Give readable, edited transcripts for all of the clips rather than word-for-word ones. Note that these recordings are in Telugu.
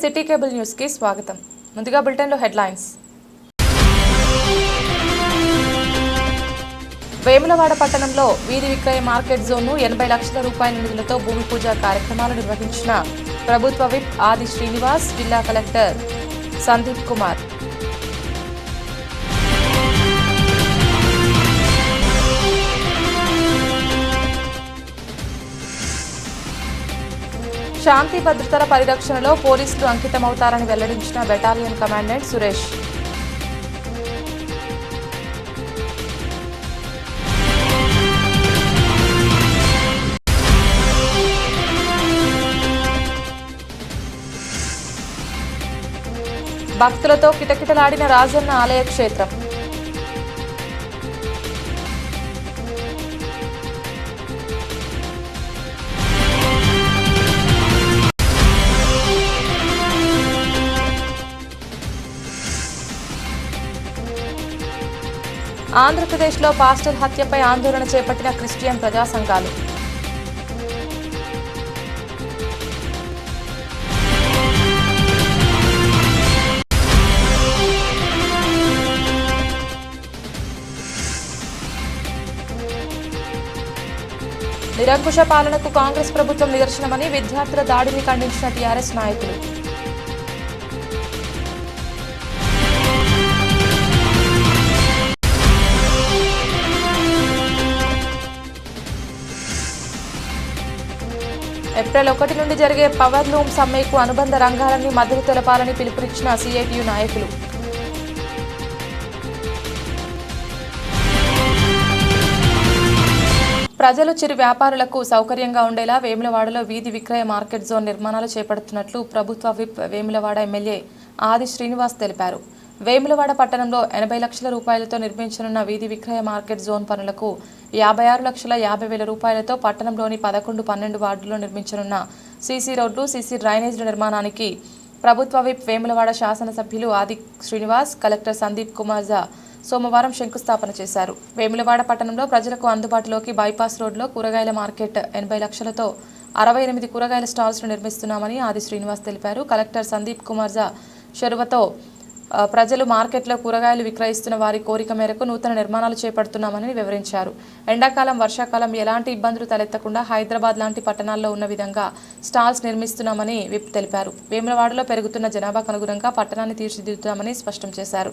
సిటీ కేబుల్ న్యూస్ కి స్వాగతం. ముందుగా బులెటిన్ లో హెడ్లైన్స్. వేములవాడ పట్టణంలో వీధి విక్రయ మార్కెట్ జోన్ను 80 లక్షల రూపాయల నిధులతో భూమి పూజ కార్యక్రమాలు నిర్వహించిన ప్రభుత్వ విప్ ఆది శ్రీనివాస్, జిల్లా కలెక్టర్ సందీప్ కుమార్. శాంతి భద్రతల పరిరక్షణలో పోలీసులు అంకితమవుతారని వెల్లడించిన బెటాలియన్ కమాండెంట్ సురేష్. భక్తులతో కిటకిటలాడిన రాజన్న ఆలయ క్షేత్రం. ఆంధ్రప్రదేశ్లో పాస్టర్ హత్యపై ఆందోళన చేపట్టిన క్రిస్టియన్ ప్రజా సంఘాలు. నిరంకుశ పాలనకు కాంగ్రెస్ ప్రభుత్వం నిదర్శనమని విద్యార్థుల దాడిని ఖండించిన టీఆర్ఎస్ నాయకులు. ఏప్రిల్ 1 నుండి జరిగే పవర్ లూమ్ సమ్మెకు అనుబంధ రంగాలన్నీ మద్దతు తెలపాలని పిలుపునిచ్చిన సిఐటియు నాయకులు. ప్రజలు, చిరు వ్యాపారులకు సౌకర్యంగా ఉండేలా వేములవాడలో వీధి విక్రయ మార్కెట్ జోన్ నిర్మాణాలు చేపడుతున్నట్లు ప్రభుత్వ విప్ వేములవాడ ఎమ్మెల్యే ఆది శ్రీనివాస్ తెలిపారు. వేములవాడ పట్టణంలో 80 లక్షల రూపాయలతో నిర్మించనున్న వీధి విక్రయ మార్కెట్ జోన్ పనులకు 56,50,000 రూపాయలతో పట్టణంలోని 11, 12 వార్డుల్లో నిర్మించనున్న సీసీ రోడ్లు, సీసీ డ్రైనేజీల నిర్మాణానికి ప్రభుత్వ విప్ వేములవాడ శాసనసభ్యులు ఆది శ్రీనివాస్, కలెక్టర్ సందీప్ కుమార్ సోమవారం శంకుస్థాపన చేశారు. వేములవాడ పట్టణంలో ప్రజలకు అందుబాటులోకి బైపాస్ రోడ్లో కూరగాయల మార్కెట్ 80 లక్షలతో 68 కూరగాయల స్టాల్స్ను నిర్మిస్తున్నామని ఆది శ్రీనివాస్ తెలిపారు. కలెక్టర్ సందీప్ కుమార్ చొరవతో ప్రజలు మార్కెట్లో కూరగాయలు విక్రయిస్తున్న వారి కోరిక మేరకు నూతన నిర్మాణాలు చేపడుతున్నామని వివరించారు. ఎండాకాలం, వర్షాకాలం ఎలాంటి ఇబ్బందులు తలెత్తకుండా హైదరాబాద్ లాంటి పట్టణాల్లో ఉన్న విధంగా స్టాల్స్ నిర్మిస్తున్నామని విప్ తెలిపారు. వేములవాడలో పెరుగుతున్న జనాభాకు అనుగుణంగా పట్టణాన్ని తీర్చిదిద్దుతామని స్పష్టం చేశారు.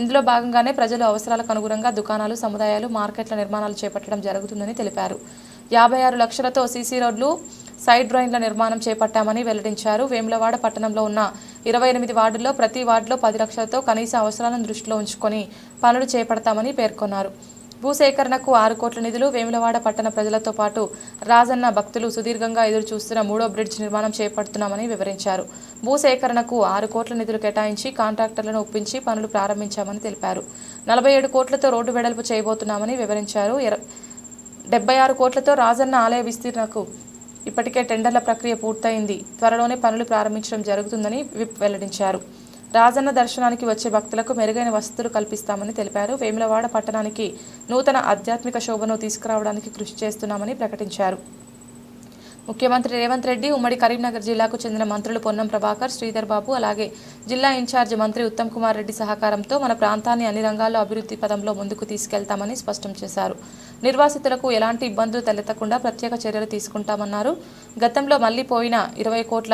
ఇందులో భాగంగానే ప్రజలు అవసరాలకు అనుగుణంగా దుకాణాలు, సముదాయాలు, మార్కెట్ల నిర్మాణాలు చేపట్టడం జరుగుతుందని తెలిపారు. 56 లక్షలతో సీసీ రోడ్లు, సైడ్ డ్రైన్ల నిర్మాణం చేపట్టామని వెల్లడించారు. వేములవాడ పట్టణంలో ఉన్న 28 వార్డుల్లో ప్రతి వార్డులో 10 లక్షలతో కనీస అవసరాలను దృష్టిలో ఉంచుకొని పనులు చేపడతామని పేర్కొన్నారు. భూసేకరణకు 6 కోట్ల నిధులు, వేములవాడ పట్టణ ప్రజలతో పాటు రాజన్న భక్తులు సుదీర్ఘంగా ఎదురు చూస్తున్న 3వ బ్రిడ్జ్ నిర్మాణం చేపడుతున్నామని వివరించారు. భూసేకరణకు 6 కోట్ల నిధులు కేటాయించి కాంట్రాక్టర్లను ఒప్పించి పనులు ప్రారంభించామని తెలిపారు. 47 కోట్లతో రోడ్డు వెడల్పు చేయబోతున్నామని వివరించారు. 76 కోట్లతో రాజన్న ఆలయ విస్తీర్ణకు ఇప్పటికే టెండర్ల ప్రక్రియ పూర్తయింది. త్వరలోనే పనులు ప్రారంభించడం జరుగుతుందని విప్ వెల్లడించారు. రాజన్న దర్శనానికి వచ్చే భక్తులకు మెరుగైన వసతులు కల్పిస్తామని తెలిపారు. వేములవాడ పట్టణానికి నూతన ఆధ్యాత్మిక శోభను తీసుకురావడానికి కృషి చేస్తున్నామని ప్రకటించారు. ముఖ్యమంత్రి రేవంత్ రెడ్డి, ఉమ్మడి కరీంనగర్ జిల్లాకు చెందిన మంత్రులు పొన్నం ప్రభాకర్, శ్రీధర్ బాబు, అలాగే జిల్లా ఇన్ఛార్జి మంత్రి ఉత్తమ్ కుమార్ రెడ్డి సహకారంతో మన ప్రాంతాన్ని అన్ని రంగాల్లో అభివృద్ధి పదంలో ముందుకు తీసుకెళ్తామని స్పష్టం చేశారు. నిర్వాసితులకు ఎలాంటి ఇబ్బందులు తలెత్తకుండా ప్రత్యేక చర్యలు తీసుకుంటామన్నారు. గతంలో మళ్లీపోయిన 20 కోట్ల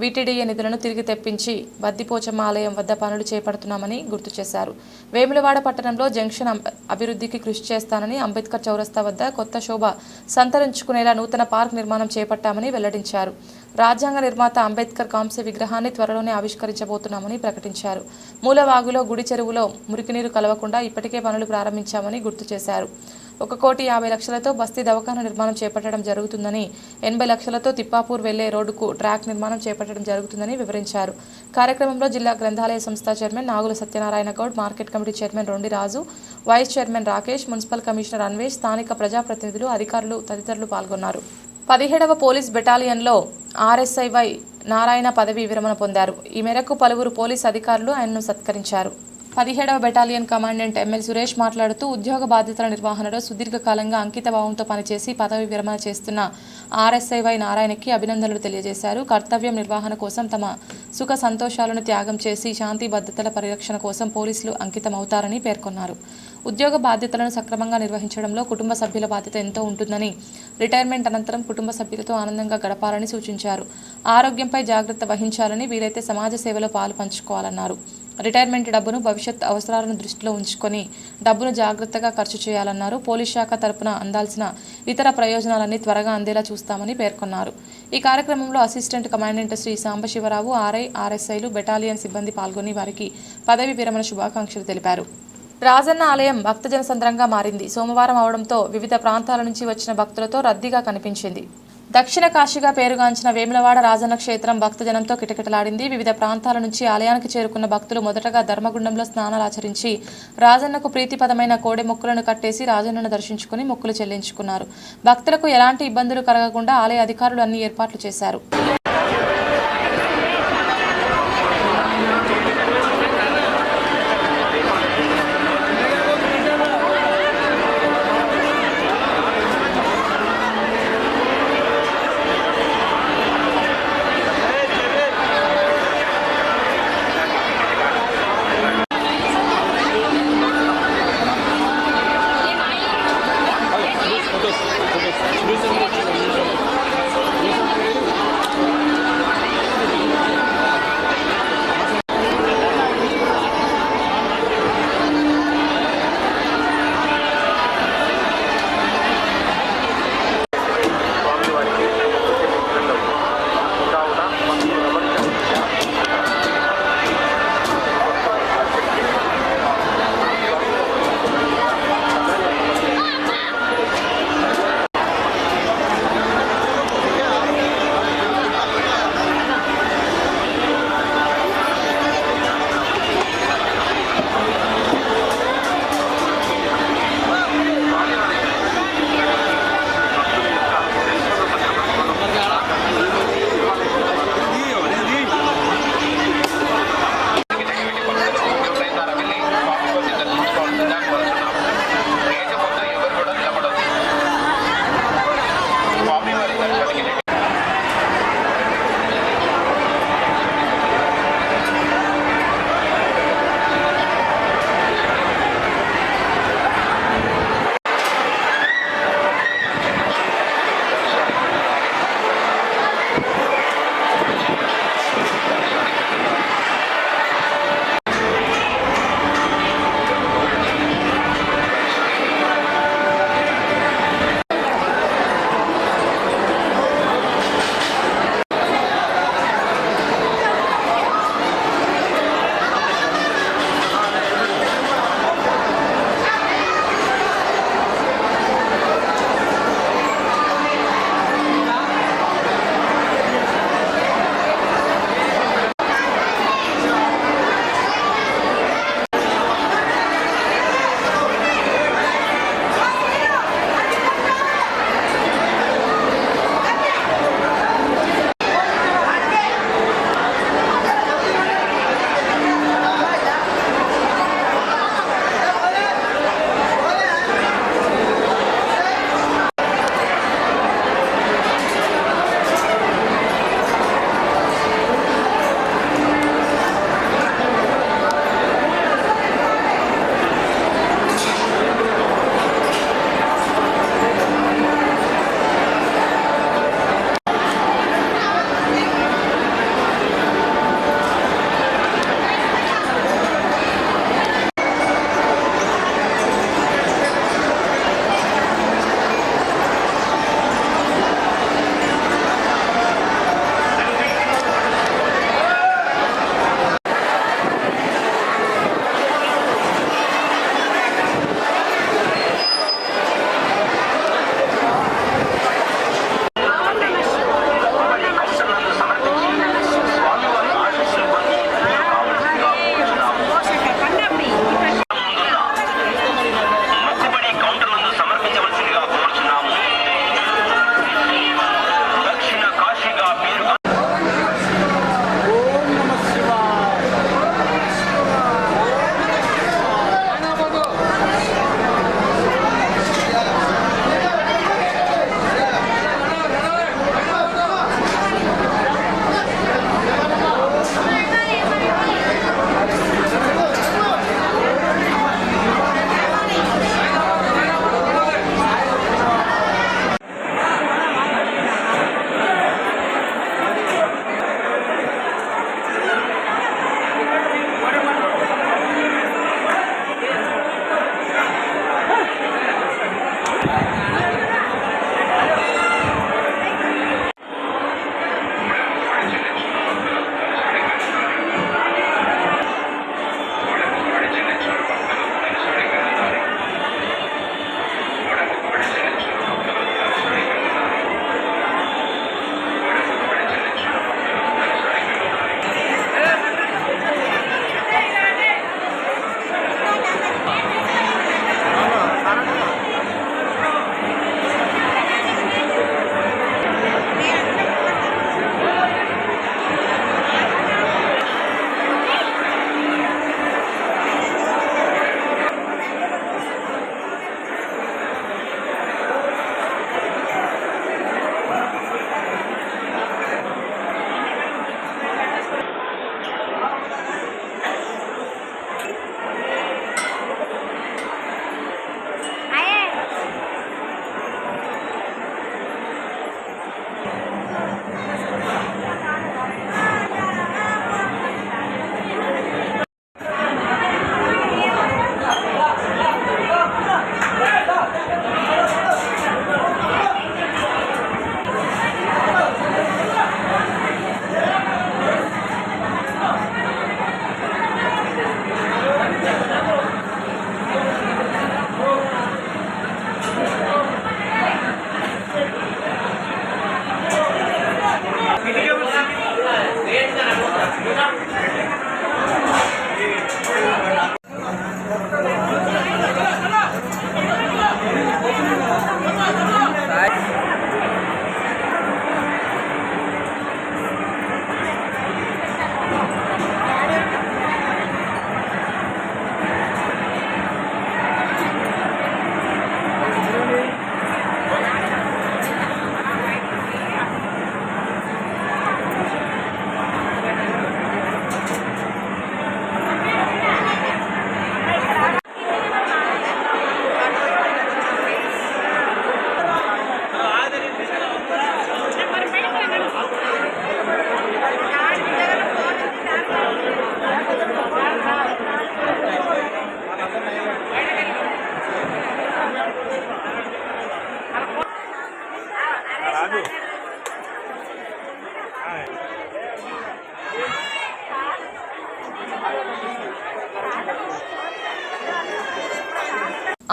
వీటీడీఏ నిధులను తిరిగి తెప్పించి బద్దిపోచమ్మ ఆలయం వద్ద పనులు చేపడుతున్నామని గుర్తు చేశారు. వేములవాడ పట్టణంలో జంక్షన్ అభివృద్ధికి కృషి చేస్తానని, అంబేద్కర్ చౌరస్తా వద్ద కొత్త శోభ సంతరించుకునేలా నూతన పార్క్ నిర్మాణం చేపట్టామని వెల్లడించారు. రాజ్యాంగ నిర్మాత అంబేద్కర్ కాంస్య విగ్రహాన్ని త్వరలోనే ఆవిష్కరించబోతున్నామని ప్రకటించారు. మూలవాగులో, గుడి చెరువులో మురికినీరు కలవకుండా ఇప్పటికే పనులు ప్రారంభించామని గుర్తు చేశారు. 1,50,00,000లతో బస్తీ దవాఖానా నిర్మాణం చేపట్టడం జరుగుతుందని, 80 లక్షలతో తిప్పాపూర్ వెళ్లే రోడ్డుకు ట్రాక్ నిర్మాణం చేపట్టడం జరుగుతుందని వివరించారు. కార్యక్రమంలో జిల్లా గ్రంథాలయ సంస్థ chairman Nagula Satyanarayana Goud, market committee chairman Rondiraju, vice chairman Rakesh, municipal commissioner Anvesh, స్థానిక ప్రజాప్రతినిధులు, అధికారులు తదితరులు పాల్గొన్నారు. 17వ పోలీస్ బెటాలియన్లో ఆర్ఎస్ఐవై నారాయణ పదవీ విరమణ పొందారు. ఈ మేరకు పలువురు పోలీస్ అధికారులు ఆయనను సత్కరించారు. 17వ బెటాలియన్ కమాండెంట్ ఎంఎల్ సురేష్ మాట్లాడుతూ ఉద్యోగ బాధ్యతల నిర్వహణలో సుదీర్ఘకాలంగా అంకితభావంతో పనిచేసి పదవి విరమణ చేస్తున్న ఆర్ఎస్ఐవై నారాయణకి అభినందనలు తెలియజేశారు. కర్తవ్యం నిర్వహణ కోసం తమ సుఖ సంతోషాలను త్యాగం చేసి శాంతి భద్రతల పరిరక్షణ కోసం పోలీసులు అంకితమవుతారని పేర్కొన్నారు. ఉద్యోగ బాధ్యతలను సక్రమంగా నిర్వహించడంలో కుటుంబ సభ్యుల బాధ్యత ఎంతో ఉంటుందని, రిటైర్మెంట్ అనంతరం కుటుంబ సభ్యులతో ఆనందంగా గడపాలని సూచించారు. ఆరోగ్యంపై జాగ్రత్త వహించాలని, వీలైతే సమాజ సేవలో పాలు పంచుకోవాలన్నారు. రిటైర్మెంట్ డబ్బును భవిష్యత్ అవసరాలను దృష్టిలో ఉంచుకొని డబ్బును జాగ్రత్తగా ఖర్చు చేయాలన్నారు. పోలీస్ శాఖ తరపున అందాల్సిన ఇతర ప్రయోజనాలన్నీ త్వరగా అందేలా చూస్తామని పేర్కొన్నారు. ఈ కార్యక్రమంలో assistant commandant Shri Sambasivarao, RI, ఆర్ఎస్ఐలు, బెటాలియన్ సిబ్బంది పాల్గొని వారికి పదవి విరమణ శుభాకాంక్షలు తెలిపారు. రాజన్న ఆలయం భక్తజన సంద్రంగా మారింది. సోమవారం అవడంతో వివిధ ప్రాంతాల నుంచి వచ్చిన భక్తులతో రద్దీగా కనిపించింది. దక్షిణ కాశీగా పేరుగాంచిన వేములవాడ రాజన్న క్షేత్రం భక్తజనంతో కిటకిటలాడింది. వివిధ ప్రాంతాల నుంచి ఆలయానికి చేరుకున్న భక్తులు మొదటగా ధర్మగుండంలో స్నానాలు ఆచరించి రాజన్నకు ప్రీతిపదమైన కోడె మొక్కులను కట్టేసి రాజన్నను దర్శించుకుని మొక్కులు చెల్లించుకున్నారు. భక్తులకు ఎలాంటి ఇబ్బందులు కలగకుండా ఆలయ అధికారులు అన్ని ఏర్పాట్లు చేశారు.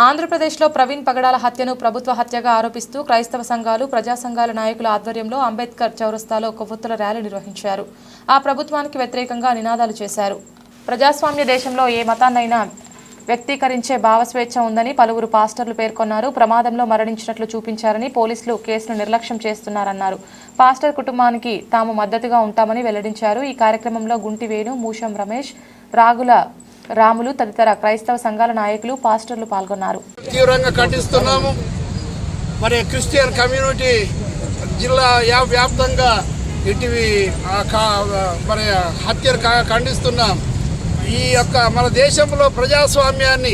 ఆంధ్రప్రదేశ్లో ప్రవీణ్ పగడాల హత్యను ప్రభుత్వ హత్యగా ఆరోపిస్తూ క్రైస్తవ సంఘాలు, ప్రజా సంఘాల నాయకుల ఆధ్వర్యంలో అంబేద్కర్ చౌరస్తాలో కొవ్వొత్తుల ర్యాలీ నిర్వహించారు. ఆ ప్రభుత్వానికి వ్యతిరేకంగా నినాదాలు చేశారు. ప్రజాస్వామ్య దేశంలో ఏ మతాన్నైనా వ్యక్తీకరించే భావస్వేచ్ఛ ఉందని పలువురు పాస్టర్లు పేర్కొన్నారు. ప్రమాదంలో మరణించినట్లు చూపించారని పోలీసులు కేసును నిర్లక్ష్యం చేస్తున్నారన్నారు. పాస్టర్ కుటుంబానికి తాము మద్దతుగా ఉంటామని వెల్లడించారు. ఈ కార్యక్రమంలో గుంటి వేణు, మూషం రమేష్, రాగుల రాములు తదితర క్రైస్తవ సంఘాల నాయకులు, పాస్టర్లు పాల్గొన్నారు. తీవ్రంగా ఖండిస్తున్నాము. మరి క్రిస్టియన్ కమ్యూనిటీ జిల్లా వ్యాప్తంగా ఇటీవి మరి హత్యలు ఖండిస్తున్నాం. ఈ యొక్క మన దేశంలో ప్రజాస్వామ్యాన్ని,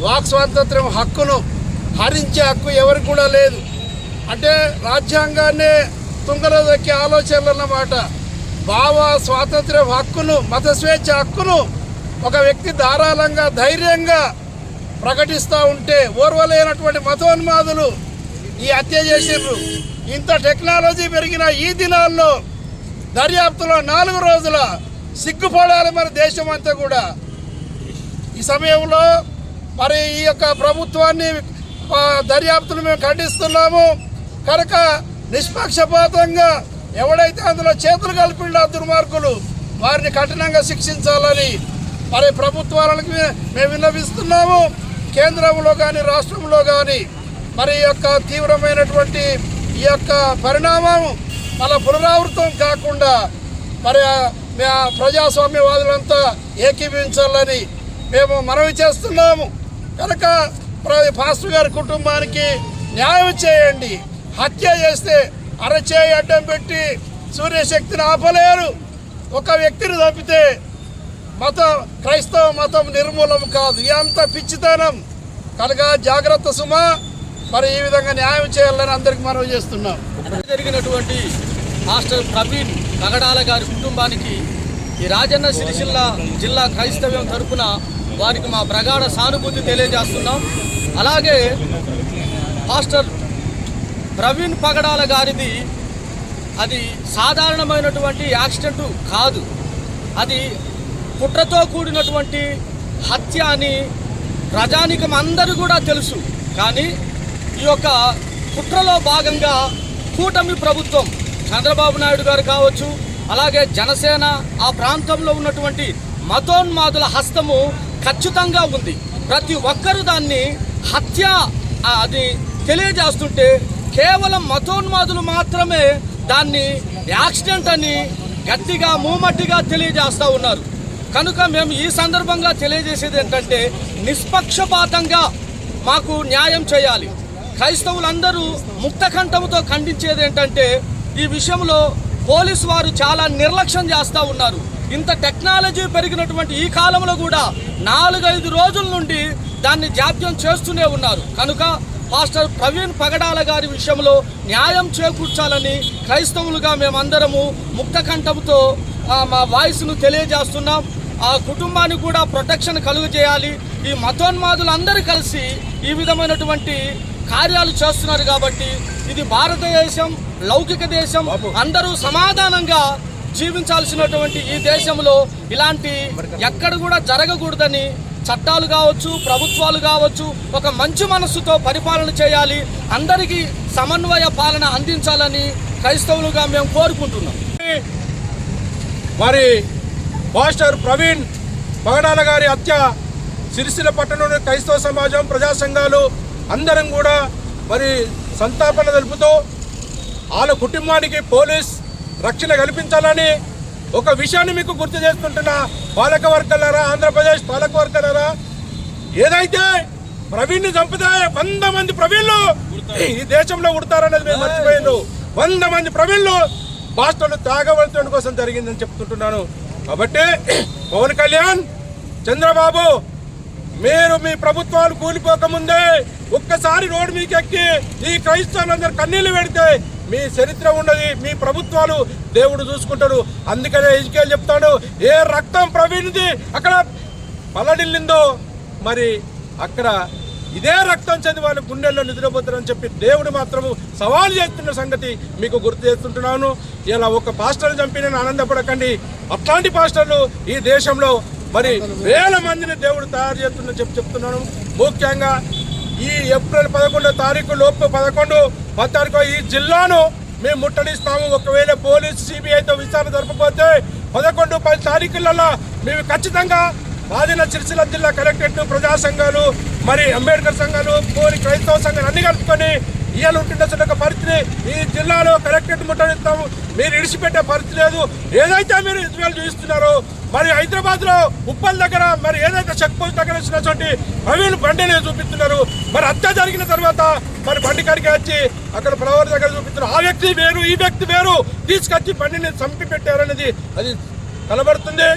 వాక్ స్వాతంత్ర్యం హక్కును హరించే హక్కు ఎవరికి కూడా లేదు. అంటే రాజ్యాంగాన్నే తుంగలో దొక్కే ఆలోచనలు అన్నమాట. భావ స్వాతంత్ర్యం హక్కును, మత స్వేచ్ఛ హక్కును ఒక వ్యక్తి ధారాళంగా, ధైర్యంగా ప్రకటిస్తూ ఉంటే ఓర్వలేనటువంటి మతోన్మాదులు ఈ హత్య చేసిండ్రు. ఇంత టెక్నాలజీ పెరిగిన ఈ దినాల్లో దర్యాప్తులో 4 రోజుల సిగ్గుపడాలి మన దేశం అంతా కూడా. ఈ సమయంలో మరి ఈ యొక్క ప్రభుత్వాన్ని దర్యాప్తును మేము ఖండిస్తున్నాము. కనుక నిష్పక్షపాతంగా ఎవడైతే అందులో చేతులు కలిపిండో దుర్మార్గులు వారిని కఠినంగా శిక్షించాలని మరి ప్రభుత్వాలకు మేము విన్నవిస్తున్నాము. కేంద్రంలో కానీ రాష్ట్రంలో కానీ మరి ఈ యొక్క తీవ్రమైనటువంటి ఈ యొక్క పరిణామం మళ్ళా పునరావృతం కాకుండా మరి ప్రజాస్వామ్యవాదులంతా ఏకీభవించాలని మేము మనవి చేస్తున్నాము. కనుక పాస్టర్ గారి కుటుంబానికి న్యాయం చేయండి. హత్య చేస్తే అరచేయి అడ్డం పెట్టి సూర్యశక్తిని ఆపలేరు. ఒక వ్యక్తిని తప్పితే క్రైస్తవ మతం నిర్మూలం కాదు. ఎంత పిచ్చితనం. కనుక జాగ్రత్త సుమా. మరి ఈ విధంగా న్యాయం చేయాలని అందరికి మనవి చేస్తున్నాం. జరిగినటువంటి మాస్టర్ ప్రవీణ్ పగడాల గారి కుటుంబానికి ఈ రాజన్న సిరిసిల్ల జిల్లా క్రైస్తవ్యం తరపున వారికి మా ప్రగాఢ సానుభూతి తెలియజేస్తున్నాం. అలాగే మాస్టర్ ప్రవీణ్ పగడాల గారిది అది సాధారణమైనటువంటి యాక్సిడెంట్ కాదు. అది కుట్రతో కూడినటువంటి హత్య అని ప్రజానికం అందరూ కూడా తెలుసు. కానీ ఈ యొక్క కుట్రలో భాగంగా కూటమి ప్రభుత్వం, చంద్రబాబు నాయుడు గారు కావచ్చు, అలాగే జనసేన, ఆ ప్రాంతంలో ఉన్నటువంటి మతోన్మాదుల హస్తము ఖచ్చితంగా ఉంది. ప్రతి ఒక్కరూ దాన్ని హత్య అది తెలియజేస్తుంటే కేవలం మతోన్మాదులు మాత్రమే దాన్ని యాక్సిడెంట్ అని గట్టిగా మూమట్టిగా తెలియజేస్తూ ఉన్నారు. కనుక మేము ఈ సందర్భంగా తెలియజేసేది ఏంటంటే నిష్పక్షపాతంగా మాకు న్యాయం చేయాలి. క్రైస్తవులందరూ ముక్తకంఠంతో ఖండించేది ఏంటంటే ఈ విషయంలో పోలీసు వారు చాలా నిర్లక్ష్యం చేస్తూ ఉన్నారు. ఇంత టెక్నాలజీ పెరిగినటువంటి ఈ కాలంలో కూడా 4-5 రోజుల నుండి దాన్ని జాప్యం చేస్తూనే ఉన్నారు. కనుక పాస్టర్ ప్రవీణ్ పగడాల గారి విషయంలో న్యాయం చేకూర్చాలని క్రైస్తవులుగా మేమందరము ముక్తకంఠంతో మా వాయిస్ను తెలియజేస్తున్నాం. ఆ కుటుంబానికి కూడా ప్రొటెక్షన్ కలుగజేయాలి. ఈ మతోన్మాదులందరూ కలిసి ఈ విధమైనటువంటి కార్యాలు చేస్తున్నారు కాబట్టి ఇది భారతదేశం, లౌకిక దేశం, అందరూ సమాధానంగా జీవించాల్సినటువంటి ఈ దేశంలో ఇలాంటి ఎక్కడ కూడా జరగకూడదని చట్టాలు కావచ్చు, ప్రభుత్వాలు కావచ్చు ఒక మంచి మనస్సుతో పరిపాలన చేయాలి. అందరికీ సమన్వయ పాలన అందించాలని క్రైస్తవులుగా మేము కోరుకుంటున్నాం. మరి మాస్టర్ ప్రవీణ్ పగడాల గారి హత్య సిరిసిల్ల పట్టణంలోని క్రైస్తవ సమాజం, ప్రజా సంఘాలు అందరం కూడా మరి సంతాపన తెలుపుతూ వాళ్ళ కుటుంబానికి పోలీస్ రక్షణ కల్పించాలని ఒక విషయాన్ని మీకు గుర్తు చేస్తుంటున్న పాలకవర్గాలారా, ఆంధ్రప్రదేశ్ పాలకవర్గాలారా, ఏదైతే ప్రవీణ్ని చంపితే 100 మంది ప్రవీణ్లు ఈ దేశంలో ఉడతారనేది మేము మర్చిపోయిండు. 100 మంది ప్రవీణ్లు పాస్టర్లు త్యాగవంతుని కోసం జరిగిందని చెప్తుంటున్నాను. కాబట్టి పవన్ కళ్యాణ్, చంద్రబాబు, మీరు మీ ప్రభుత్వాలు కూలిపోకముందే ఒక్కసారి రోడ్డు మీకు ఎక్కి ఈ క్రైస్తవులందరూ కన్నీళ్లు పెడితే మీ చరిత్ర ఉండదు, మీ ప్రభుత్వాలు దేవుడు చూసుకుంటాడు. అందుకనే ఎజికేల్ చెప్తాడు, ఏ రక్తం ప్రవీణ్ది అక్కడ పల్లడిల్లిందో మరి అక్కడ ఇదే రక్తం చదివి వాళ్ళ గుండెల్లో నిద్రపోతారని చెప్పి దేవుడు మాత్రము సవాల్ చేస్తున్న సంగతి మీకు గుర్తు చేస్తుంటున్నాను. ఇలా ఒక పాస్టర్ని చంపి నేను ఆనందపడకండి. అట్లాంటి పాస్టర్లు ఈ దేశంలో మరి వేల మందిని దేవుడు తయారు చేస్తుందని చెప్తున్నాను. ముఖ్యంగా ఈ ఏప్రిల్ 11వ తారీఖు లోపు 11, 10 ఈ జిల్లాను మేము ముట్టడిస్తాము. ఒకవేళ పోలీసు సిబిఐతో విచారణ జరపకపోతే 11, 10 తారీఖులలో మేము ఖచ్చితంగా ఆదిన సిరిసిల్ల జిల్లా కలెక్టరేట్, ప్రజా సంఘాలు, మరి అంబేద్కర్ సంఘాలు, క్రైస్తవ సంఘాలు అన్ని కలుపుకొని ఇవాళ ఉంటుండే పరిస్థితి ఈ జిల్లాలో కలెక్టరేట్ ముట్టడిస్తాము. మీరు ఇడిచిపెట్టే పరిస్థితి లేదు. ఏదైతే మీరు ఇజ్రాయల్ చూస్తున్నారో మరి హైదరాబాద్లో ఉప్పల్ దగ్గర మరి ఏదైతే చెక్ పోస్ట్ దగ్గర వచ్చినటువంటి ప్రవీణ్ బండిని చూపిస్తున్నారు. మరి హత్య జరిగిన తర్వాత మరి బండి కాడికి వచ్చి అక్కడ ఫ్లవర్ దగ్గర చూపిస్తున్నారు. ఆ వ్యక్తి వేరు, ఈ వ్యక్తి వేరు, తీసుకొచ్చి బండిని చంపి పెట్టారనేది అది కనబడుతుంది.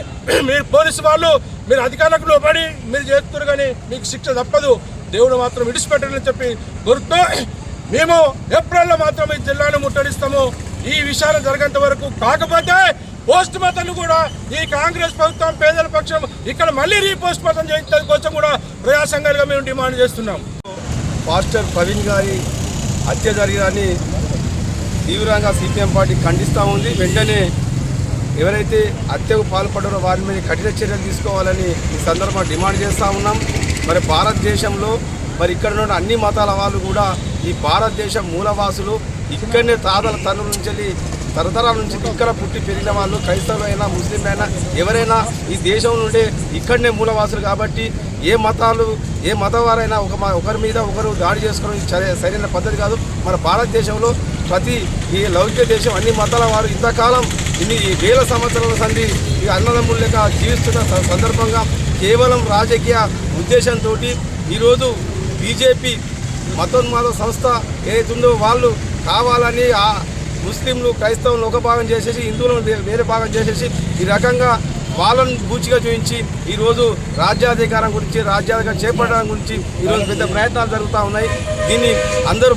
మీరు పోలీసు వాళ్ళు మీరు అధికారులకు లోబడి మీరు చేస్తున్నారు, కానీ మీకు శిక్ష తప్పదు. దేవుడు మాత్రం విడిచిపెట్టాలని చెప్పి గుర్తు మేము ఏప్రిల్లో మాత్రం ఈ జిల్లాను ముట్టడిస్తాము. ఈ విషయాలు జరగంత వరకు. కాకపోతే పోస్ట్ మార్టం కూడా ఈ కాంగ్రెస్ ప్రభుత్వం పేదల పక్షం ఇక్కడ మళ్ళీ రీపోస్ట్ మార్టం చేయించడం కోసం కూడా ప్రజా సంఘాలుగా మేము డిమాండ్ చేస్తున్నాం. పాస్టర్ ప్రవీణ్ గారి హత్య జరిగిందని తీవ్రంగా సిపిఎం పార్టీ ఖండిస్తూ ఉంది. వెంటనే ఎవరైతే హత్యకు పాల్పడారో వారి మీద కఠిన చర్యలు తీసుకోవాలని ఈ సందర్భంగా డిమాండ్ చేస్తూ ఉన్నాం. మరి భారతదేశంలో మరి ఇక్కడ ఉన్న అన్ని మతాల వాళ్ళు కూడా ఈ భారతదేశం మూలవాసులు, ఇక్కడనే తాతల తండ్రుల నుంచి తరతరాల నుంచి ఇక్కడ పుట్టి పెరిగిన వాళ్ళు, క్రైస్తవులైనా ముస్లిం అయినా ఎవరైనా ఈ దేశం నుండే ఇక్కడనే మూలవాసులు. కాబట్టి ఏ మతాలు ఏ మతవారైనా ఒకరి మీద ఒకరు దాడి చేసుకోవడం సరైన పద్ధతి కాదు. మన భారతదేశంలో ప్రతి ఈ లౌకిక దేశం అన్ని మతాల వారు ఇంతకాలం ఇన్ని వేల సంవత్సరాల సంధి ఈ అన్నదమ్ములు లేక జీవిస్తున్న సందర్భంగా కేవలం రాజకీయ ఉద్దేశంతో ఈరోజు బీజేపీ మతోన్మాద సంస్థ ఏదైతుందో వాళ్ళు కావాలని ఆ ముస్లింలు క్రైస్తవులను ఒక భాగం చేసేసి హిందువులను వేరే భాగం చేసేసి ఈ రకంగా వాళ్ళను పూచిగా చూపించి ఈరోజు రాజ్యాధికారం గురించి రాజ్యాధికారం చేపట్టడం గురించి ఈరోజు పెద్ద ప్రయత్నాలు జరుగుతూ ఉన్నాయి. దీన్ని అందరూ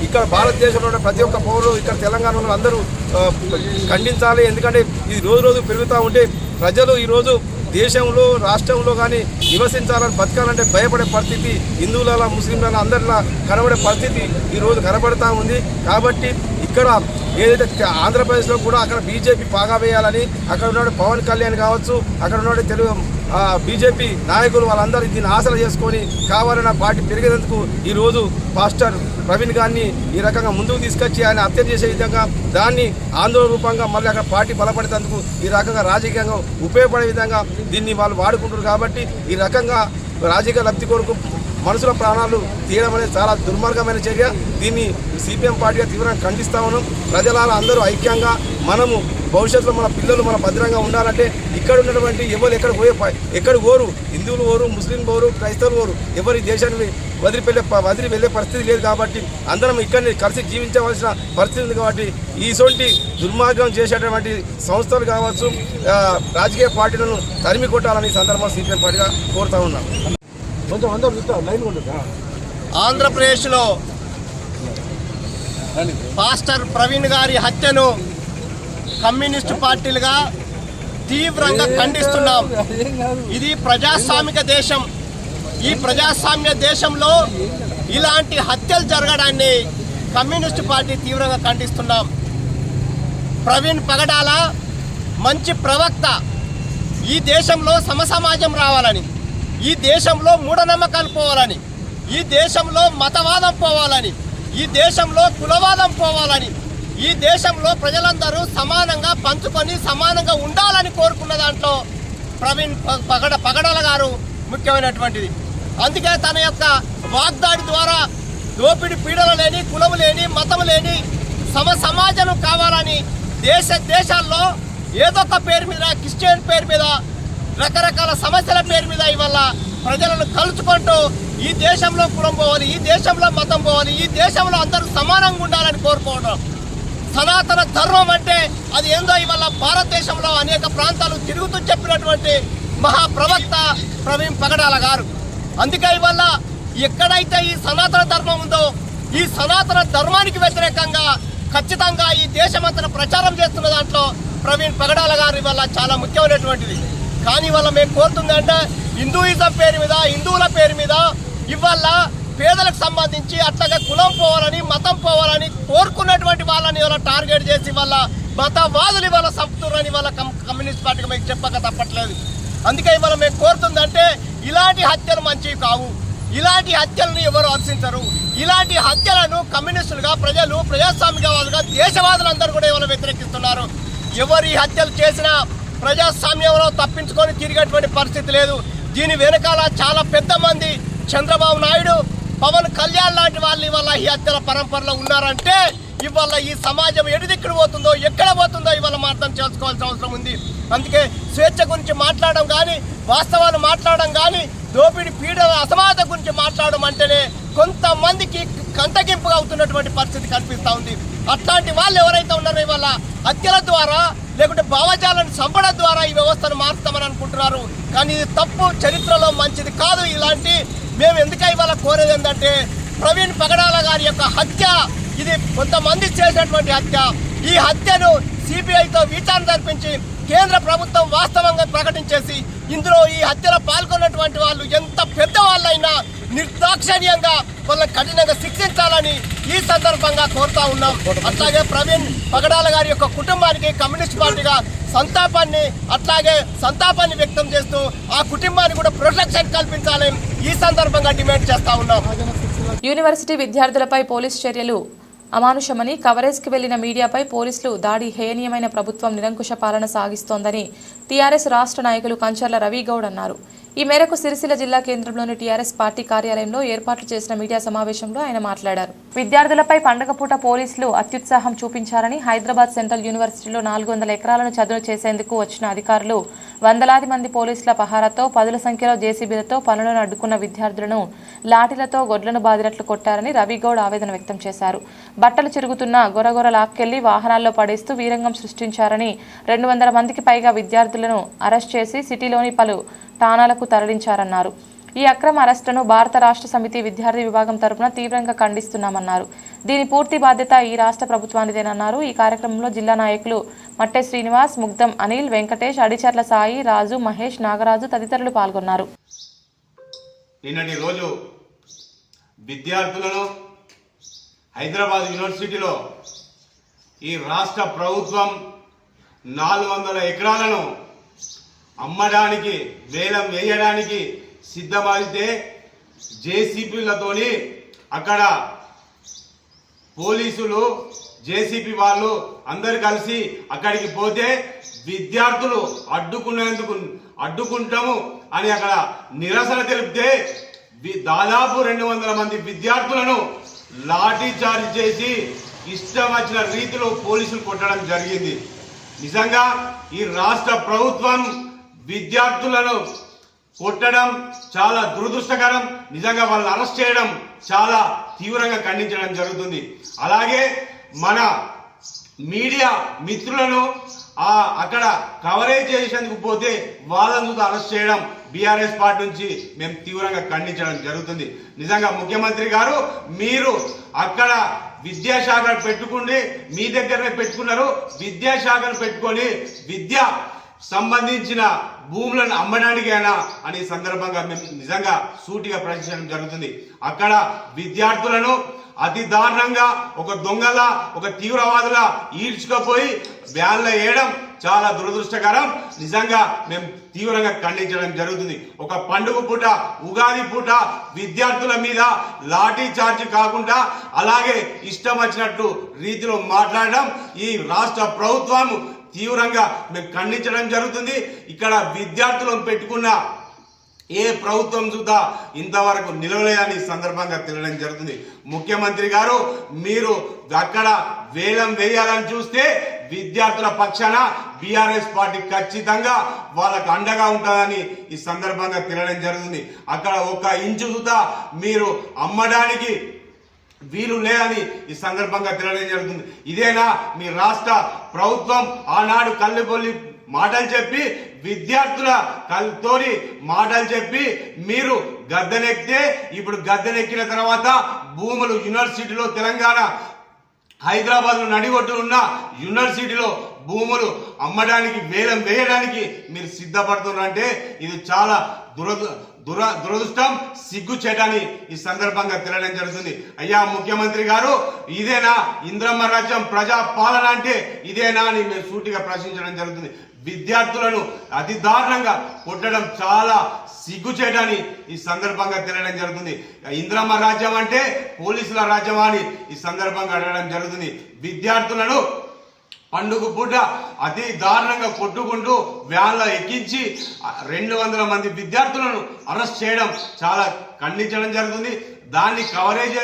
ఇక్కడ భారతదేశంలో ప్రతి ఒక్క పౌరులు ఇక్కడ తెలంగాణలో అందరూ ఖండించాలి. ఎందుకంటే ఇది రోజు పెరుగుతూ ఉంటే ప్రజలు ఈరోజు దేశంలో రాష్ట్రంలో కానీ నివసించాలని బతకాలంటే భయపడే పరిస్థితి హిందువుల ముస్లింల అందరిలా కనబడే పరిస్థితి ఈరోజు కనబడుతూ ఉంది. కాబట్టి ఇక్కడ ఏదైతే ఆంధ్రప్రదేశ్లో కూడా అక్కడ బీజేపీ పాగా వేయాలని అక్కడ ఉన్నాడు పవన్ కళ్యాణ్ కావచ్చు, అక్కడ ఉన్నాడు తెలుగు బీజేపీ నాయకులు వాళ్ళందరూ దీన్ని ఆశలు చేసుకొని కావాలన్న పార్టీ పెరిగేందుకు ఈరోజు పాస్టర్ ప్రవీణ్ గారిని ఈ రకంగా ముందుకు తీసుకొచ్చి ఆయన హత్య చేసే విధంగా దాన్ని ఆందోళన రూపంగా మళ్ళీ అక్కడ పార్టీ బలపడేందుకు ఈ రకంగా రాజకీయంగా ఉపయోగపడే విధంగా దీన్ని వాళ్ళు వాడుకుంటారు. కాబట్టి ఈ రకంగా రాజకీయ లబ్ధి కొరకు మనుషుల ప్రాణాలు తీయడం అనేది చాలా దుర్మార్గమైన చర్య. దీన్ని సిపిఎం పార్టీగా తీవ్రంగా ఖండిస్తా ఉన్నాం. ప్రజల అందరూ ఐక్యంగా మనము భవిష్యత్తులో మన పిల్లలు మన భద్రంగా ఉండాలంటే ఇక్కడ ఉన్నటువంటి ఎవరు ఎక్కడ ఓరు, హిందువులు ఓరు, ముస్లిం ఓరు, క్రైస్తవులు ఓరు, ఎవరి దేశాన్ని వదిలి వెళ్ళే పరిస్థితి లేదు. కాబట్టి అందరం ఇక్కడనే కలిసి జీవించవలసిన పరిస్థితి ఉంది. కాబట్టి ఈసొంటి దుర్మార్గం చేసేటువంటి సంస్థలు కావచ్చు రాజకీయ పార్టీలను తరిమి కొట్టాలని సందర్భంగా సిపిఎం పార్టీగా కోరుతా ఉన్నాం. ఆంధ్రప్రదేశ్లో పాస్టర్ ప్రవీణ్ గారి హత్యను కమ్యూనిస్టు పార్టీలుగా తీవ్రంగా ఖండిస్తున్నాం. ఇది ప్రజాస్వామిక దేశం. ఈ ప్రజాస్వామ్య దేశంలో ఇలాంటి హత్యలు జరగడాన్ని కమ్యూనిస్టు పార్టీ తీవ్రంగా ఖండిస్తున్నాం. ప్రవీణ్ పగడాల మంచి ప్రవక్త. ఈ దేశంలో సమసమాజం రావాలని, ఈ దేశంలో మూఢనమ్మకాలు పోవాలని, ఈ దేశంలో మతవాదం పోవాలని, ఈ దేశంలో కులవాదం పోవాలని, ఈ దేశంలో ప్రజలందరూ సమానంగా పంచుకొని సమానంగా ఉండాలని కోరుకున్న దాంట్లో ప్రవీణ్ పగడాల గారు ముఖ్యమైనటువంటిది. అందుకే తన యొక్క వాగ్దాడి ద్వారా దోపిడి పీడలు లేని, కులము లేని, మతము లేని సమాజం కావాలని దేశాల్లో ఏదో ఒక పేరు మీద, క్రిస్టియన్ పేరు మీద, రకరకాల సమస్యల పేరు మీద ఇవాళ ప్రజలను కలుసుకుంటూ ఈ దేశంలో కులం పోవాలి, ఈ దేశంలో మతం పోవాలి, ఈ దేశంలో అందరూ సమానంగా ఉండాలని కోరుకోవడం. సనాతన ధర్మం అంటే అది ఏందో ఇవాళ భారతదేశంలో అనేక ప్రాంతాలు తిరుగుతూ చెప్పినటువంటి మహాప్రవక్త ప్రవీణ్ పగడాల గారు. అందుకే ఇవాళ ఎక్కడైతే ఈ సనాతన ధర్మం ఉందో ఈ సనాతన ధర్మానికి వ్యతిరేకంగా ఖచ్చితంగా ఈ దేశమంతా ప్రచారం చేస్తున్న దాంట్లో ప్రవీణ్ పగడాల గారు ఇవాళ చాలా ముఖ్యమైనటువంటిది. కానీ ఇవాళ మేము కోరుతుంది అంటే హిందూయిజం పేరు మీద, హిందువుల పేరు మీద ఇవాళ పేదలకు సంబంధించి అట్లాగే కులం పోవాలని, మతం పోవాలని కోరుకున్నటువంటి వాళ్ళని ఇవాళ టార్గెట్ చేసి వాళ్ళ మతవాదులు ఇవాళ సంపుతురని వాళ్ళ కమ్యూనిస్ట్ పార్టీకి మీకు చెప్పక తప్పట్లేదు. అందుకే ఇవాళ మేము కోరుతుందంటే ఇలాంటి హత్యలు మంచివి కావు. ఇలాంటి హత్యలను ఎవరు హర్షించరు. ఇలాంటి హత్యలను కమ్యూనిస్టులుగా ప్రజలు ప్రజాస్వామికవాదులుగా దేశవాదులందరూ కూడా ఎవరు వ్యతిరేకిస్తున్నారు. ఎవరు ఈ హత్యలు చేసినా ప్రజాస్వామ్యంలో తప్పించుకొని తిరిగేటువంటి పరిస్థితి లేదు. దీని వెనకాల చాలా పెద్ద మంది చంద్రబాబు నాయుడు, పవన్ కళ్యాణ్ లాంటి వాళ్ళు ఇవాళ ఈ హత్యల పరంపరలో ఉన్నారంటే ఇవాళ ఈ సమాజం ఎటుదిక్కుడు పోతుందో, ఎక్కడ పోతుందో ఇవాళ అర్థం చేసుకోవాల్సిన అవసరం ఉంది. అందుకే స్వేచ్ఛ గురించి మాట్లాడడం కానీ, వాస్తవాలు మాట్లాడడం కానీ, దోపిడీ పీడన అసమానత గురించి మాట్లాడడం అంటేనే కొంతమందికి కంటగింపుగా అవుతున్నటువంటి పరిస్థితి కనిపిస్తూ ఉంది. అట్లాంటి వాళ్ళు ఎవరైతే ఉన్నారో ఇవాళ హత్యల ద్వారా లేకుంటే భావజాలను చంపడం ద్వారా ఈ వ్యవస్థను మారుస్తామని అనుకుంటున్నారు. కానీ ఇది తప్పు, చరిత్రలో మంచిది కాదు. ఇలాంటి మేము ఎందుకై ఇవాళ కోరేది ఏంటంటే ప్రవీణ్ పగడాల గారి యొక్క హత్య ఇది కొంతమంది చేసినటువంటి హత్య. ఈ హత్యను సిబిఐతో విచారణ జరిపించి కేంద్ర ప్రభుత్వం వాస్తవంగా ప్రకటించేసి ఇందులో ఈ హత్యలో పాల్గొన్నటువంటి వాళ్ళు ఎంత పెద్దవాళ్ళైనా నిర్దాక్షిణ్యంగా వాళ్ళని కఠినంగా శిక్షించాలని ఈ సందర్భంగా కోరుతా ఉన్నాం. అట్లాగే ప్రవీణ్ పగడాల గారి యొక్క కుటుంబానికి కమ్యూనిస్ట్ పార్టీగా సంతాపాన్ని వ్యక్తం చేస్తూ ఆ కుటుంబానికి కూడా ప్రొటెక్షన్ కల్పించాలని ఈ సందర్భంగా డిమాండ్ చేస్తా ఉన్నాం. యూనివర్సిటీ విద్యార్థులపై పోలీసు చర్యలు అమానుషమని, కవరేజ్కి వెళ్లిన మీడియాపై పోలీసులు దాడి హేయనీయమైన, ప్రభుత్వం నిరంకుశ పాలన సాగిస్తోందని టీఆర్ఎస్ రాష్ట్ర నాయకులు కంచర్ల రవిగౌడ్ అన్నారు. ఈ మేరకు సిరిసిల్ల జిల్లా కేంద్రంలోని టీఆర్ఎస్ పార్టీ కార్యాలయంలో ఏర్పాట్లు చేసిన మీడియా సమావేశంలో ఆయన మాట్లాడారు. విద్యార్థులపై పండగ పూట పోలీసులు అత్యుత్సాహం చూపించారని, హైదరాబాద్ సెంట్రల్ యూనివర్సిటీలో 400 ఎకరాలను చదును చేసేందుకు వచ్చిన అధికారులు వందలాది మంది పోలీసుల పహారాతో, పదుల సంఖ్యలో జేసీబీలతో పనులను అడ్డుకున్న విద్యార్థులను లాఠీలతో గొడ్లను బాదినట్లు కొట్టారని రవిగౌడ్ ఆవేదన వ్యక్తం చేశారు. బట్టలు చిరుగుతున్న గొరగొర లాక్కెళ్లి వాహనాల్లో పడేస్తూ వీరంగం సృష్టించారని, 200 మందికి పైగా విద్యార్థులను అరెస్ట్ చేసి సిటీలోని పలు ఠాణాలకు తరలించారన్నారు. ఈ అక్రమ అరెస్టులను భారత రాష్ట్ర సమితి విద్యార్థి విభాగం తరపున తీవ్రంగా ఖండిస్తున్నామన్నారు. దీని పూర్తి బాధ్యత ఈ రాష్ట్ర ప్రభుత్వానిదేనన్నారు. ఈ కార్యక్రమంలో జిల్లా నాయకులు మట్టె శ్రీనివాస్, ముగ్ధం అనిల్, వెంకటేష్, అడిచర్ల సాయి, రాజు, మహేష్, నాగరాజు తదితరులు పాల్గొన్నారు. నిన్నటి రోజు విద్యార్థులను హైదరాబాద్ యూనివర్సిటీలో ఈ రాష్ట్ర ప్రభుత్వం 400 ఎకరాలను అమ్మడానికి, వేలం వేయడానికి సిద్ధమైతే జేసీబీలతోని అక్కడ పోలీసులు, జేసీబీ వాళ్ళు అందరు కలిసి అక్కడికి పోతే విద్యార్థులు అడ్డుకుంటాము అని అక్కడ నిరసన తెలిపితే దాదాపు 200 మంది విద్యార్థులను లాఠీ చార్జ్ చేసి ఇష్టం వచ్చిన రీతిలో పోలీసులు కొట్టడం జరిగింది. నిజంగా ఈ రాష్ట్ర ప్రభుత్వం విద్యార్థులను కొట్టడం చాలా దురదృష్టకరం. నిజంగా వాళ్ళని అరెస్ట్ చేయడం చాలా తీవ్రంగా ఖండించడం జరుగుతుంది. అలాగే మన మీడియా మిత్రులను అక్కడ కవరేజ్ చేసేందుకు పోతే వాళ్ళను అరెస్ట్ చేయడం బీఆర్ఎస్ పార్టీ నుంచి మేము తీవ్రంగా ఖండించడం జరుగుతుంది. నిజంగా ముఖ్యమంత్రి గారు, మీరు అక్కడ విద్యాశాఖను పెట్టుకుని మీ దగ్గరనే పెట్టుకున్నారు. విద్యాశాఖను పెట్టుకొని విద్య సంబంధించిన భూములను అమ్మడానికైనా అని సందర్భంగా మేము నిజంగా సూటిగా ప్రశ్నించడం జరుగుతుంది. అక్కడ విద్యార్థులను అతి దారుణంగా ఒక దొంగలా, ఒక తీవ్రవాదులా ఈడ్చుకపోయి వ్యాన్లో వేయడం చాలా దురదృష్టకరం. నిజంగా మేము తీవ్రంగా ఖండించడం జరుగుతుంది. ఒక పండుగ పూట, ఉగాది పూట విద్యార్థుల మీద లాఠీ చార్జ్ కాకుండా అలాగే ఇష్టం వచ్చినట్టు రీతిలో మాట్లాడడం ఈ రాష్ట్ర ప్రభుత్వం తీవ్రంగా మేము ఖండించడం జరుగుతుంది. ఇక్కడ విద్యార్థులను పెట్టుకున్న ఏ ప్రభుత్వం చూద్దా ఇంతవరకు నిలవలేదని సందర్భంగా తెలియడం జరుగుతుంది. ముఖ్యమంత్రి గారు, మీరు అక్కడ వేలం వేయాలని చూస్తే విద్యార్థుల పక్షాన బీఆర్ఎస్ పార్టీ ఖచ్చితంగా వాళ్ళకు అండగా ఉంటుందని ఈ సందర్భంగా తెలియడం జరుగుతుంది. అక్కడ ఒక ఇంచు చూద్దా మీరు అమ్మడానికి వీలు లేదని ఈ సందర్భంగా తెలియడం జరుగుతుంది. ఇదేనా మీ రాష్ట్ర ప్రభుత్వం? ఆనాడు కళ్ళుబొల్లి మాటలు చెప్పి, విద్యార్థుల కళ్ళతోని మాటలు చెప్పి మీరు గద్దెనెక్కితే, ఇప్పుడు గద్దెనెక్కిన తర్వాత భూములు యూనివర్సిటీలో, తెలంగాణ హైదరాబాద్ లో నడిగొట్టు ఉన్న యూనివర్సిటీలో భూములు అమ్మడానికి, వేలం వేయడానికి మీరు సిద్ధపడుతున్నారంటే ఇది చాలా దురదృష్టం, సిగ్గు చేయడాన్ని ఈ సందర్భంగా తెలియడం జరుగుతుంది. అయ్యా ముఖ్యమంత్రి గారు, ఇదేనా ఇంద్రమ్మ రాజ్యం ప్రజా పాలన అంటే ఇదేనా అని మేము సూటిగా ప్రశ్నించడం జరుగుతుంది. విద్యార్థులను అతి దారుణంగా కొట్టడం చాలా సిగ్గు చేయడాన్ని ఈ సందర్భంగా తెలియడం జరుగుతుంది. ఇంద్రమ్మ రాజ్యం అంటే పోలీసుల రాజ్యం అని ఈ సందర్భంగా అడగడం జరుగుతుంది. విద్యార్థులను పండుగ పూట అతి దారుణంగా కొట్టుకుంటూ వ్యాన్లో ఎక్కించి 200 మంది విద్యార్థులను అరెస్ట్ చేయడం చాలా ఖండించడం జరుగుతుంది. దాన్ని కవరేజ్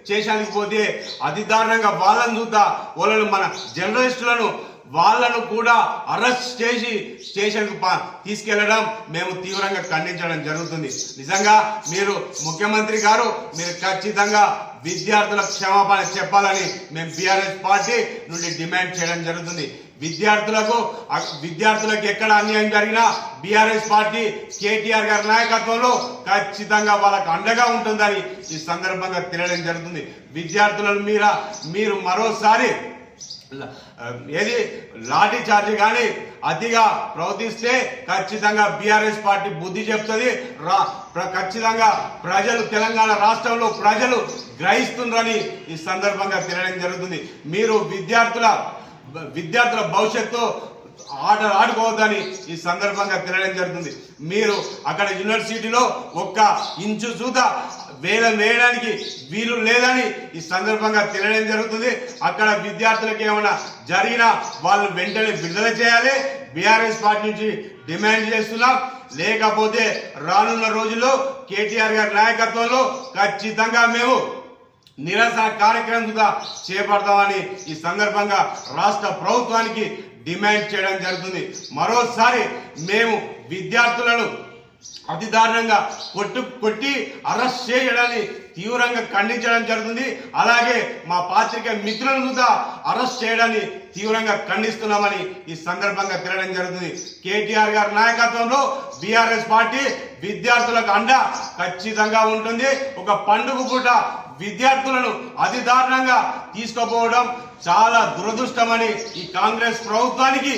చేసేందుకు పోతే అతి దారుణంగా వాళ్ళని చూద్దా వాళ్ళను మన జర్నలిస్టులను వాళ్ళను కూడా అరెస్ట్ చేసి స్టేషన్కు తీసుకెళ్లడం మేము తీవ్రంగా ఖండించడం జరుగుతుంది. నిజంగా మీరు ముఖ్యమంత్రి గారు, మీరు ఖచ్చితంగా విద్యార్థుల క్షమాపణ చెప్పాలని మేము బీఆర్ఎస్ పార్టీ నుండి డిమాండ్ చేయడం జరుగుతుంది. విద్యార్థులకు ఎక్కడ అన్యాయం జరిగినా బీఆర్ఎస్ పార్టీ కేటీఆర్ గారి నాయకత్వంలో ఖచ్చితంగా వాళ్ళకు అండగా ఉంటుందని ఈ సందర్భంగా తెలియడం జరుగుతుంది. విద్యార్థులను మీరు మరోసారి ఏది లాఠీ చార్జీ కానీ అతిగా ప్రవర్తిస్తే ఖచ్చితంగా బీఆర్ఎస్ పార్టీ బుద్ధి చెప్తుంది. ఖచ్చితంగా ప్రజలు, తెలంగాణ రాష్ట్రంలో ప్రజలు గ్రహిస్తుందని ఈ సందర్భంగా తెలియడం జరుగుతుంది. మీరు విద్యార్థుల భవిష్యత్తు ఆటలు ఆడుకోవద్దని ఈ సందర్భంగా తెలియడం జరుగుతుంది. మీరు అక్కడ యూనివర్సిటీలో ఒక్క ఇంచు చూత వేయడానికి వీలు లేదని ఈ సందర్భంగా తెలియడం జరుగుతుంది. అక్కడ విద్యార్థులకు ఏమైనా జరిగినా వాళ్ళు వెంటనే విడుదల చేయాలి. బీఆర్ఎస్ పార్టీ నుంచి డిమాండ్ చేస్తున్నాం. లేకపోతే రానున్న రోజుల్లో కేటీఆర్ గారి నాయకత్వంలో ఖచ్చితంగా మేము నిరసన కార్యక్రమం చేపడతామని ఈ సందర్భంగా రాష్ట్ర ప్రభుత్వానికి డిమాండ్ చేయడం జరుగుతుంది. మరోసారి మేము విద్యార్థులను అతి దారుణంగా కొట్టి అరెస్ట్ చేయడాన్ని తీవ్రంగా ఖండించడం జరుగుతుంది. అలాగే మా పాత్రికేయ మిత్రులను కూడా అరెస్ట్ చేయడాన్ని తీవ్రంగా ఖండిస్తున్నామని ఈ సందర్భంగా తెలియడం జరుగుతుంది. కేటీఆర్ గారి నాయకత్వంలో బీఆర్ఎస్ పార్టీ విద్యార్థులకు అండ ఖచ్చితంగా ఉంటుంది. ఒక పండుగ పూట విద్యార్థులను అతి దారుణంగా తీసుకుపోవడం చాలా దురదృష్టమని ఈ కాంగ్రెస్ ప్రభుత్వానికి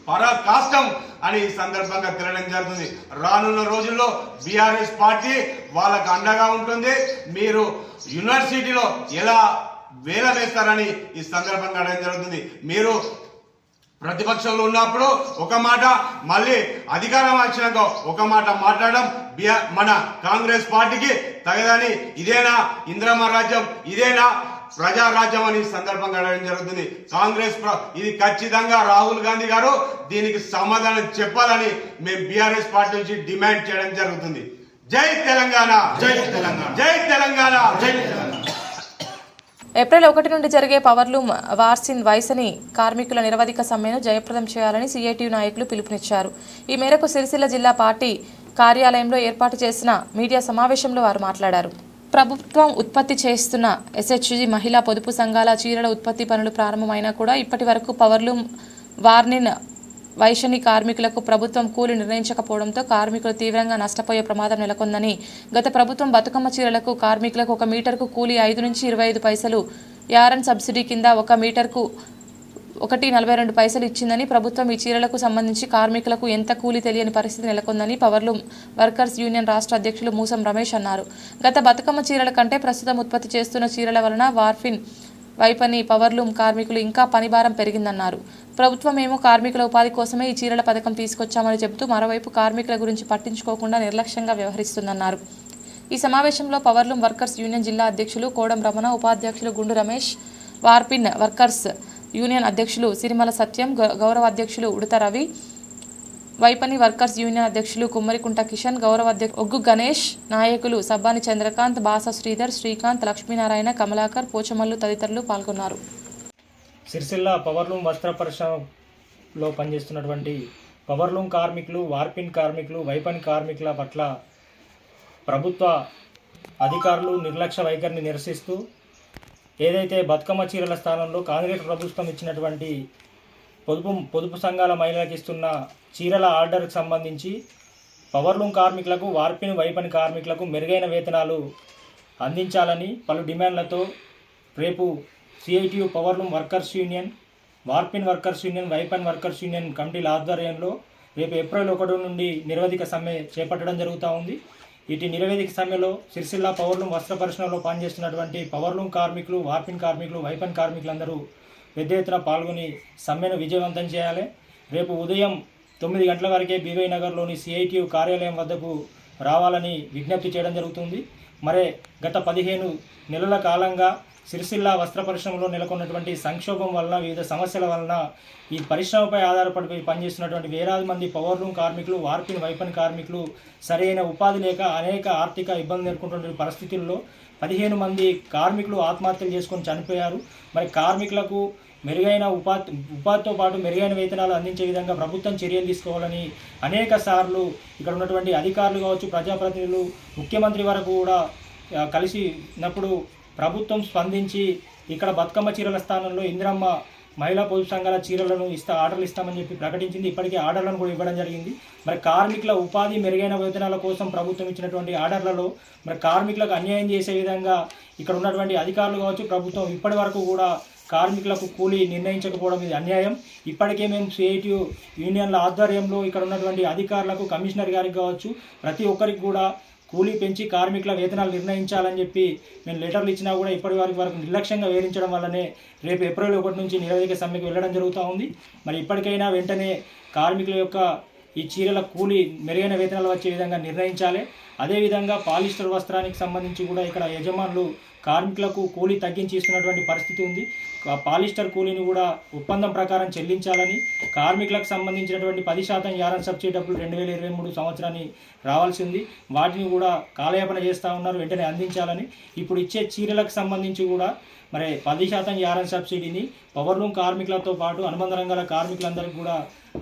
పరాకాష్టం అని ఈ సందర్భంగా తెలియడం జరుగుతుంది. రానున్న రోజుల్లో బీఆర్ఎస్ పార్టీ వాళ్ళకు అండగా ఉంటుంది. మీరు యూనివర్సిటీలో ఎలా వేల వేస్తారని ఈ సందర్భంగా అడగడం జరుగుతుంది. మీరు ప్రతిపక్షంలో ఉన్నప్పుడు ఒక మాట, మళ్ళీ అధికారం వచ్చినాక ఒక మాట మాట్లాడడం మన కాంగ్రెస్ పార్టీకి తగదని, ఇదేనా ఇంద్రమ్మ రాజ్యం, ఇదేనా ప్రజారాజ్యం అని సందర్భంగా అడగడం జరుగుతుంది. ఇది ఖచ్చితంగా రాహుల్ గాంధీ గారు దీనికి సమాధానం చెప్పాలని మేము బీఆర్ఎస్ పార్టీ నుంచి డిమాండ్ చేయడం జరుగుతుంది. జై తెలంగాణ, జై తెలంగాణ, జై తెలంగాణ, జై తెలంగాణ. ఏప్రిల్ 1 నుండి జరిగే పవర్లూమ్ వార్సిన్ వైసని కార్మికుల నిరవధిక సమ్మెను జయప్రదం చేయాలని సిఐటియు నాయకులు పిలుపునిచ్చారు. ఈ మేరకు సిరిసిల్ల జిల్లా పార్టీ కార్యాలయంలో ఏర్పాటు చేసిన మీడియా సమావేశంలో వారు మాట్లాడారు. ప్రభుత్వం ఉత్పత్తి చేస్తున్న ఎస్హెచ్జి మహిళా పొదుపు సంఘాల చీరల ఉత్పత్తి పనులు ప్రారంభమైనా కూడా ఇప్పటి వరకు పవర్లూమ్ వార్నిన్ వైశని కార్మికులకు ప్రభుత్వం కూలి నిర్ణయించకపోవడంతో కార్మికులు తీవ్రంగా నష్టపోయే ప్రమాదం నెలకొందని, గత ప్రభుత్వం బతుకమ్మ చీరలకు కార్మికులకు 1 మీటర్కు కూలి 5 నుంచి 25 పైసలు యారన్ సబ్సిడీ కింద 1 మీటర్కు 1.42 పైసలు ఇచ్చిందని, ప్రభుత్వం ఈ చీరలకు సంబంధించి కార్మికులకు ఎంత కూలి తెలియని పరిస్థితి నెలకొందని పవర్లూమ్ వర్కర్స్ యూనియన్ రాష్ట్ర అధ్యక్షులు మూసం రమేష్ అన్నారు. గత బతుకమ్మ చీరల కంటే ప్రస్తుతం ఉత్పత్తి చేస్తున్న చీరల వలన వార్ఫిన్ వైపని పవర్లూమ్ కార్మికులు ఇంకా పనిభారం పెరిగిందన్నారు. ప్రభుత్వం ఏమో కార్మికుల ఉపాధి కోసమే ఈ చీరల పథకం తీసుకొచ్చామని చెబుతూ మరోవైపు కార్మికుల గురించి పట్టించుకోకుండా నిర్లక్ష్యంగా వ్యవహరిస్తుందన్నారు. ఈ సమావేశంలో పవర్లూమ్ వర్కర్స్ యూనియన్ జిల్లా అధ్యక్షులు కోడం రమణ, ఉపాధ్యక్షులు గుండు రమేష్, వార్పిన్ వర్కర్స్ యూనియన్ అధ్యక్షులు సిరిమల సత్యం, గౌరవ అధ్యక్షులు ఉడత రవి, వైపని వర్కర్స్ యూనియన్ అధ్యక్షులు కుమ్మరికుంట కిషన్, గౌరవ అధ్యక్షులు ఒగ్గు గణేష్, నాయకులు సబ్బాని చంద్రకాంత్, బాస శ్రీధర్, శ్రీకాంత్, లక్ష్మీనారాయణ, కమలాకర్, పోచమల్లు తదితరులు పాల్గొన్నారు. సిరిసిల్ల పవర్లూమ్ వస్త్ర పరిశ్రమలో పనిచేస్తున్నటువంటి పవర్లూమ్ కార్మికులు, వార్పిన్ కార్మికులు, వైపని కార్మికుల పట్ల ప్రభుత్వ అధికారులు నిర్లక్ష్య వైఖరిని నిరసిస్తూ ఏదైతే బతుకమ్మ చీరల స్థానంలో కాంగ్రెస్ ప్రభుత్వం ఇచ్చినటువంటి పొదుపు సంఘాల మహిళలకు ఇస్తున్న చీరల ఆర్డర్కి సంబంధించి పవర్లూమ్ కార్మికులకు, వార్పిన్ వైపని కార్మికులకు మెరుగైన వేతనాలు అందించాలని పలు డిమాండ్లతో రేపు CITU powerloom workers union, warping workers union, వైపన్ వర్కర్స్ యూనియన్ కమిటీల ఆధ్వర్యంలో రేపు ఏప్రిల్ 1 నుండి నిరవధిక సమ్మె చేపట్టడం జరుగుతూ ఉంది. ఇటు నిరవధిక సమ్మెలో సిరిసిల్ల పవర్లూమ్ వస్త్ర పరిశ్రమలో పనిచేస్తున్నటువంటి పవర్లూమ్ కార్మికులు, వార్పిన్ కార్మికులు, వైపన్ కార్మికులందరూ పెద్ద ఎత్తున పాల్గొని సమ్మెను విజయవంతం చేయాలి. రేపు ఉదయం 9 గంటల వరకే బీవై నగర్లోని సిఐటియు కార్యాలయం వద్దకు రావాలని విజ్ఞప్తి చేయడం జరుగుతుంది. మరే గత 15 నెలల కాలంగా సిరిసిల్ల వస్త్ర పరిశ్రమలో నెలకొన్నటువంటి సంక్షోభం వలన, వివిధ సమస్యల వలన ఈ పరిశ్రమపై ఆధారపడి పనిచేస్తున్నటువంటి వేలాది మంది పవర్లూమ్ కార్మికులు, వార్పిన్, వైపన్ కార్మికులు సరైన ఉపాధి లేక అనేక ఆర్థిక ఇబ్బందులు ఎదుర్కొంటున్న పరిస్థితుల్లో 15 మంది కార్మికులు ఆత్మహత్యలు చేసుకొని చనిపోయారు. మరి కార్మికులకు మెరుగైన ఉపాధితో పాటు మెరుగైన వేతనాలు అందించే విధంగా ప్రభుత్వం చర్యలు తీసుకోవాలని అనేక సార్లు ఇక్కడ ఉన్నటువంటి అధికారులు కావచ్చు, ప్రజాప్రతినిధులు, ముఖ్యమంత్రి వరకు కూడా కలిసినప్పుడు ప్రభుత్వం స్పందించి ఇక్కడ బతుకమ్మ చీరల స్థానంలో ఇందిరమ్మ మహిళా పొదుపు సంఘాల చీరలను ఆర్డర్లు ఇస్తామని చెప్పి ప్రకటించింది. ఇప్పటికే ఆర్డర్లను కూడా ఇవ్వడం జరిగింది. మరి కార్మికుల ఉపాధి, మెరుగైన వేతనాల కోసం ప్రభుత్వం ఇచ్చినటువంటి ఆర్డర్లలో మరి కార్మికులకు అన్యాయం చేసే విధంగా ఇక్కడ ఉన్నటువంటి అధికారులు కావచ్చు, ప్రభుత్వం ఇప్పటి వరకు కూడా కార్మికులకు కూలీ నిర్ణయించకపోవడం ఇది అన్యాయం. ఇప్పటికే మేము సిఐటియు యూనియన్ల ఆధ్వర్యంలో ఇక్కడ ఉన్నటువంటి అధికారులకు, కమిషనర్ గారికి కావచ్చు, ప్రతి ఒక్కరికి కూడా కూలీ పెంచి కార్మికుల వేతనాలు నిర్ణయించాలని చెప్పి మేము లెటర్లు ఇచ్చినా కూడా ఇప్పటి వరకు నిర్లక్ష్యంగా వివరించడం వల్లనే రేపు ఏప్రిల్ 1 నుంచి నిరవధిక సమ్మెకు వెళ్ళడం జరుగుతూ ఉంది. మరి ఇప్పటికైనా వెంటనే కార్మికుల యొక్క ఈ చీరల కూలీ మెరుగైన వేతనాలు వచ్చే విధంగా నిర్ణయించాలి. అదేవిధంగా పాలిస్టర్ వస్త్రానికి సంబంధించి కూడా ఇక్కడ యజమానులు కార్మికులకు కూలీ తగ్గించి ఇస్తున్నటువంటి పరిస్థితి ఉంది. పాలిస్టర్ కూలీని కూడా ఒప్పందం ప్రకారం చెల్లించాలని, కార్మికులకు సంబంధించినటువంటి 10% యారన్ సబ్సిడీ డబ్బులు 2023 సంవత్సరాన్ని రావాల్సింది, వాటిని కూడా కాలయాపన చేస్తూ ఉన్నారు, వెంటనే అందించాలని. ఇప్పుడు ఇచ్చే చీరలకు సంబంధించి కూడా మరి 10% యారన్ సబ్సిడీని పవర్లూమ్ కార్మికులతో పాటు అనుబంధ రంగాల కార్మికులందరికీ కూడా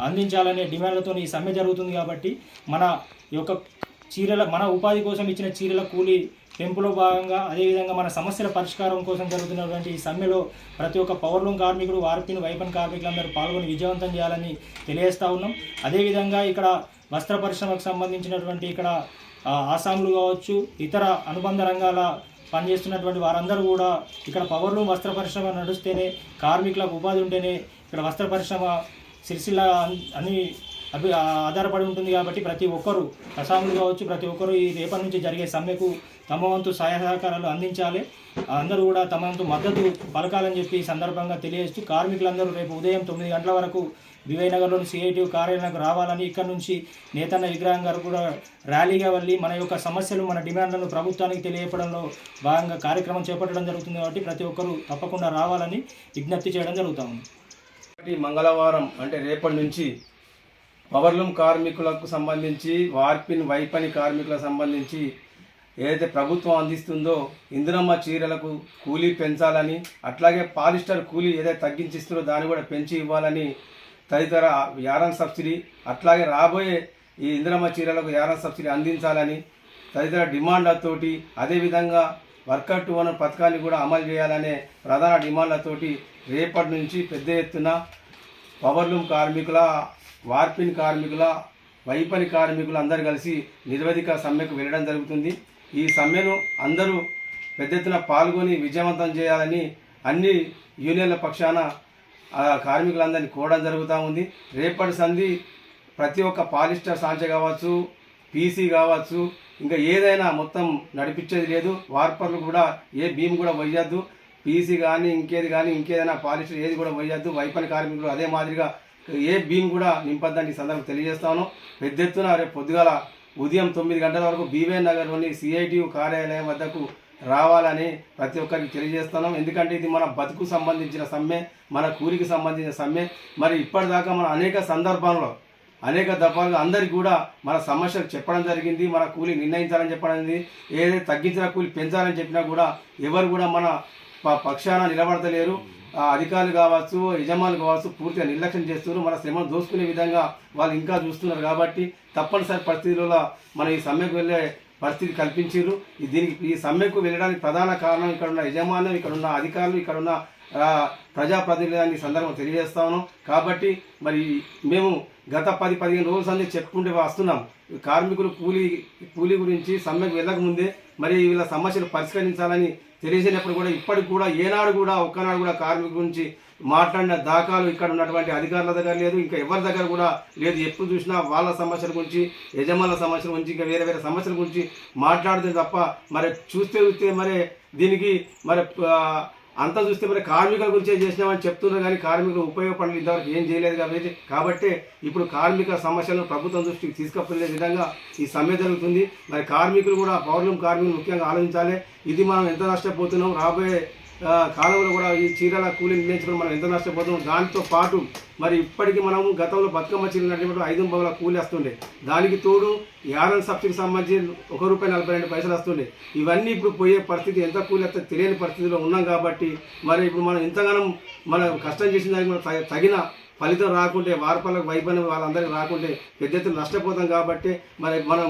అందించాలనే డిమాండ్లతో ఈ సమ్మె జరుగుతుంది. కాబట్టి మన యొక్క మన ఉపాధి కోసం ఇచ్చిన చీరల కూలీ పెంపులో భాగంగా, అదేవిధంగా మన సమస్యల పరిష్కారం కోసం జరుగుతున్నటువంటి ఈ సమ్మెలో ప్రతి ఒక్క పవర్లూమ్ కార్మికుడు, వార్పిన్, వైపన్ కార్మికులందరూ పాల్గొని విజయవంతం చేయాలని తెలియజేస్తూ ఉన్నాం. అదేవిధంగా ఇక్కడ వస్త్ర పరిశ్రమకు సంబంధించినటువంటి ఇక్కడ ఆసాములు కావచ్చు, ఇతర అనుబంధ రంగాల పనిచేస్తున్నటువంటి వారందరూ కూడా ఇక్కడ పవర్లూమ్ వస్త్ర పరిశ్రమ నడుస్తేనే, కార్మికులకు ఉపాధి ఉంటేనే ఇక్కడ వస్త్ర పరిశ్రమ సిరిసిల్ల అని ఆధారపడి ఉంటుంది. కాబట్టి ప్రతి ఒక్కరూ, అసాములు కావచ్చు, ప్రతి ఒక్కరూ ఈ రేపటి నుంచి జరిగే సమ్మెకు తమ వంతు సహాయ సహకారాలు అందించాలి. అందరూ కూడా తమ వంతు మద్దతు పలకాలని చెప్పి ఈ సందర్భంగా తెలియజేస్తూ కార్మికులందరూ రేపు ఉదయం 9 గంటల వరకు బీవై నగర్లోని సిఐటియు కార్యాలయానికి రావాలని, ఇక్కడ నుంచి నేతన్న విగ్రహం గారు కూడా ర్యాలీగా వెళ్ళి మన యొక్క సమస్యలు, మన డిమాండ్లను ప్రభుత్వానికి తెలియపడంలో భాగంగా కార్యక్రమం చేపట్టడం జరుగుతుంది. కాబట్టి ప్రతి ఒక్కరూ తప్పకుండా రావాలని విజ్ఞప్తి చేయడం జరుగుతుంది. మంగళవారం అంటే రేపటి నుంచి పవర్లూమ్ కార్మికులకు సంబంధించి, వార్పిన్, వైపని కార్మికులకు సంబంధించి ఏదైతే ప్రభుత్వం అందిస్తుందో ఇందిరమ్మ చీరలకు కూలీ పెంచాలని, అట్లాగే పాలిస్టర్ కూలీ ఏదైతే తగ్గించిస్తుందో దాన్ని కూడా పెంచి ఇవ్వాలని, తదితర యారన్ సబ్సిడీ, అట్లాగే రాబోయే ఈ ఇందిరమ్మ చీరలకు యారన్ సబ్సిడీ అందించాలని తదితర డిమాండ్లతోటి, అదేవిధంగా వర్కర్ టు ఓనర్ పథకాన్ని కూడా అమలు చేయాలనే ప్రధాన డిమాండ్లతోటి రేపటి నుంచి పెద్ద ఎత్తున పవర్లూమ్ కార్మికుల, వార్పిన్ కార్మికుల, వైపని కార్మికులు అందరూ కలిసి నిరవధిక సమ్మెకు వెళ్ళడం జరుగుతుంది. ఈ సమ్మెను అందరూ పెద్ద ఎత్తున పాల్గొని విజయవంతం చేయాలని అన్ని యూనియన్ల పక్షాన కార్మికులందరినీ కోరడం జరుగుతూ ఉంది. రేపటి సంధి ప్రతి ఒక్క పాలిస్టర్ సాంచ కావచ్చు, పీసీ కావచ్చు, ఇంకా ఏదైనా మొత్తం నడిపించేది లేదు. వార్పర్లు కూడా ఏ బీమ్ కూడా వేయద్దు, పీసీ కానీ ఇంకేదైనా పాలిస్టర్ ఏది కూడా వేయద్దు. వైపని కార్మికులు అదే మాదిరిగా ఏ బీమ్ కూడా నింపద్దని ఈ సందర్భంగా తెలియజేస్తాను. పెద్ద ఎత్తున రేపు పొద్దుగాల ఉదయం 9 గంటల వరకు బీవై నగర్లోని సిఐటియు కార్యాలయం వద్దకు రావాలని ప్రతి ఒక్కరికి తెలియజేస్తున్నాం. ఎందుకంటే ఇది మన బతుకు సంబంధించిన సమ్మె, మన కూలికి సంబంధించిన సమ్మె. మరి ఇప్పటిదాకా మన అనేక సందర్భాల్లో అనేక దఫాలుగా అందరికీ కూడా మన సమస్యలు చెప్పడం జరిగింది. మన కూలి నిర్ణయించాలని చెప్పడం జరిగింది. ఏదైతే తగ్గించిన కూలి పెంచాలని చెప్పినా కూడా ఎవరు కూడా మన పక్షాన నిలబడతలేరు. అధికారులు కావచ్చు, యజమానులు కావచ్చు, పూర్తిగా నిర్లక్ష్యం చేస్తున్నారు. మన శ్రమను దోసుకునే విధంగా వాళ్ళు ఇంకా చూస్తున్నారు. కాబట్టి తప్పనిసరి పరిస్థితుల్లో మనం ఈ సమ్మెకు వెళ్ళే పరిస్థితి కల్పించారు. ఈ సమ్మెకు వెళ్ళడానికి ప్రధాన కారణం ఇక్కడ ఉన్న యజమానులు, ఇక్కడ ఉన్న అధికారులు, ఇక్కడ ఉన్న ప్రజాప్రతినిధులని సందర్భం తెలియజేస్తాను. కాబట్టి మరి మేము గత 10-15 రోజుల సంది చెప్పుకుంటూ వస్తున్నాం. కార్మికులు కూలీ గురించి సమ్మెకు వెళ్ళకముందే మరి వీళ్ళ సమస్యలు పరిష్కరించాలని తెలియజేసినప్పుడు కూడా ఇప్పటికి కూడా ఏనాడు కూడా ఒక్కనాడు కూడా కార్మికుల గురించి మాట్లాడిన దాఖలు ఇక్కడ ఉన్నటువంటి అధికారుల దగ్గర లేదు, ఇంకా ఎవరి దగ్గర కూడా లేదు. ఎప్పుడు చూసినా వాళ్ళ సమస్యల గురించి, యజమానుల సమస్యల గురించి, ఇంకా వేరే వేరే సమస్యల గురించి మాట్లాడుతుంది తప్ప మరి చూస్తే మరి దీనికి మరి అంతా చూస్తే మరి కార్మికుల గురించే చేసినామని చెప్తున్నారు కానీ కార్మికులు ఉపయోగపడలేదు, ఇంతవరకు ఏం చేయలేదు. కాబట్టి ఇప్పుడు కార్మిక సమస్యలను ప్రభుత్వం దృష్టికి తీసుకుపోయే విధంగా ఈ సమ్మె జరుగుతుంది. మరి కార్మికులు కూడా పౌరులు కార్మికులు ముఖ్యంగా ఆలోచించాలి. ఇది మనం ఎంత నష్టపోతున్నాం, రాబోయే కాలంలో కూడా ఈ చీరల కూలీని నిర్ణయించుకుని మనం ఎంత నష్టపోతున్నాం. దాంతో పాటు మరి ఇప్పటికీ మనం గతంలో బతుకమ్మ చీరలు నడిచినప్పుడు 5 బౌల కూలీ వస్తుండే, దానికి తోడు యారన్ సబ్సిడీకి సంబంధించి ₹1.42 వస్తుండే. ఇవన్నీ ఇప్పుడు పోయే పరిస్థితి, ఎంత కూలీ వస్తే తెలియని పరిస్థితిలో ఉన్నాం. కాబట్టి మరి ఇప్పుడు మనం ఇంతగానం మనం కష్టం చేసిన దానికి మనం తగిన ఫలితం రాకుంటే, వార్పలకు వైపన్యం వాళ్ళందరికీ రాకుంటే పెద్ద ఎత్తున నష్టపోతాం. కాబట్టి మరి మనం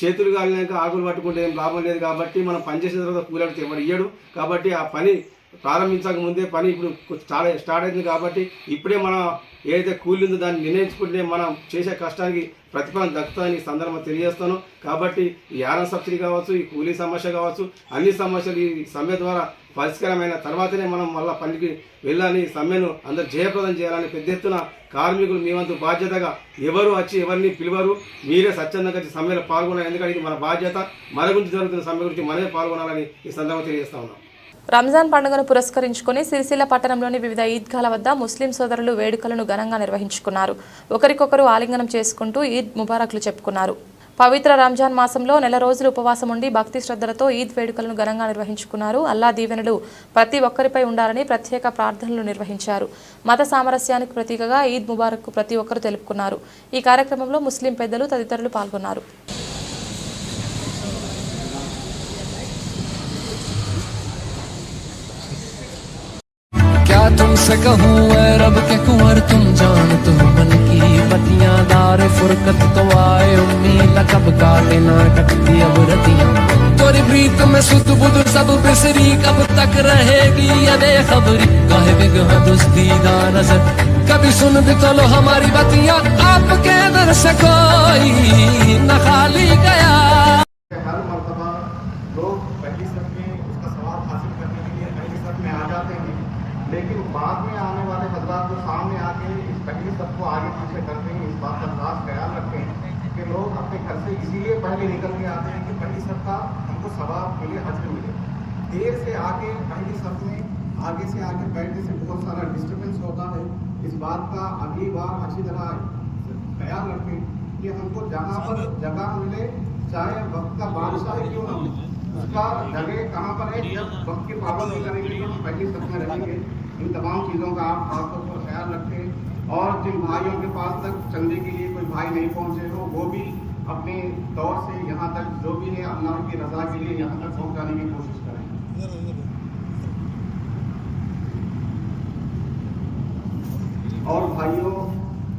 చేతులు కాలినాక ఆకులు పట్టుకుంటే ఏం లాభం లేదు. కాబట్టి మనం పనిచేసిన తర్వాత కూలడితే ఎవరు ఇయ్యడు. కాబట్టి ఆ పని ప్రారంభించక ముందే పని ఇప్పుడు స్టార్ట్ అయింది. కాబట్టి ఇప్పుడే మనం ఏదైతే కూలి ఉందో దాన్ని నిర్ణయించుకుంటే మనం చేసే కష్టానికి ప్రతిఫలం దక్కుతుందని సందర్భంగా తెలియజేస్తాను. కాబట్టి ఈ యారన్ సబ్సిడీ కావచ్చు, ఈ కూలీ సమస్య కావచ్చు, అన్ని సమస్యలు ఈ సమ్మె ద్వారా పరిష్కారమైన తర్వాతనే మనం మళ్ళీ పనికి వెళ్ళాలని, సమ్మెను అందరూ జయప్రదం చేయాలని పెద్ద ఎత్తున కార్మికులు మీ వంతు బాధ్యతగా ఎవరు వచ్చి ఎవరిని పిలువరు, మీరే స్వచ్ఛందంగా సమ్మెలో పాల్గొనాలి. ఎందుకంటే ఇది మన బాధ్యత, మన గురించి జరుగుతున్న సమ్మె గురించి మనమే పాల్గొనాలని ఈ సందర్భంగా తెలియజేస్తా ఉన్నాం. రంజాన్ పండుగను పురస్కరించుకుని సిరిసిల్ల పట్టణంలోని వివిధ ఈద్గాల వద్ద ముస్లిం సోదరులు వేడుకలను ఘనంగా నిర్వహించుకున్నారు. ఒకరికొకరు ఆలింగనం చేసుకుంటూ ఈద్ ముబారక్లు చెప్పుకున్నారు. పవిత్ర రంజాన్ మాసంలో నెల రోజులు ఉపవాసం ఉండి భక్తి శ్రద్ధలతో ఈద్ వేడుకలను ఘనంగా నిర్వహించుకున్నారు. అల్లా దీవెనలు ప్రతి ఒక్కరిపై ఉండాలని ప్రత్యేక ప్రార్థనలు నిర్వహించారు. మత సామరస్యానికి ప్రతీకగా ఈద్ ముబారక్కు ప్రతి ఒక్కరు తెలుపుకున్నారు. ఈ కార్యక్రమంలో ముస్లిం పెద్దలు తదితరులు పాల్గొన్నారు. तुमसे कहूँ रब के कुंवर तुम जान तो मन की बतियां दार फुरकत तो आए उम्मीद कब काटे ना कटती अब रतियां तोरी प्रीत में सुध बुध सब बिसरी कब तक रहेगी ये खबरी काहे बिगह दुस्तीदा नजर कभी सुन भी तो लो हमारी बतियां आपके दर से कोई न खाली गया। हर मर्तबा लोग पहली सब में उसका सवाब हासिल करने के लिए पहली सब में आ जाते हैं, लेकिन बाद में आने वाले हजरात जो सामने आके इस पहली सब को आगे पीछे करते हैं, इस बात का खास ख्याल रखें कि लोग अपने घर से इसीलिए पहले निकल के आते हैं कि पहली सब का हमको सवाब मिले, अजर मिले। देर से आके पहली सब में आगे से आगे बैठने से बहुत सारा डिस्टर्बेंस होता है। इस बात का अगली बार अच्छी तरह ख्याल रखें कि हमको जहाँ पर जगह मिले, चाहे वक्त का बादशाह क्यों ना हो, उसका जगह कहाँ पर है, जब वक्त की पाबंदी करेंगे तो पहली सब में रहेंगे। इन तमाम चीज़ों का आप खासतौर पर ख्याल रखें। और जिन भाइयों के पास तक चंदे के लिए कोई भाई नहीं पहुँचे हो, वो भी अपने तौर से यहाँ तक जो भी है अल्लाह की रज़ा के लिए यहाँ तक पहुँचाने की कोशिश करें। और भाइयों,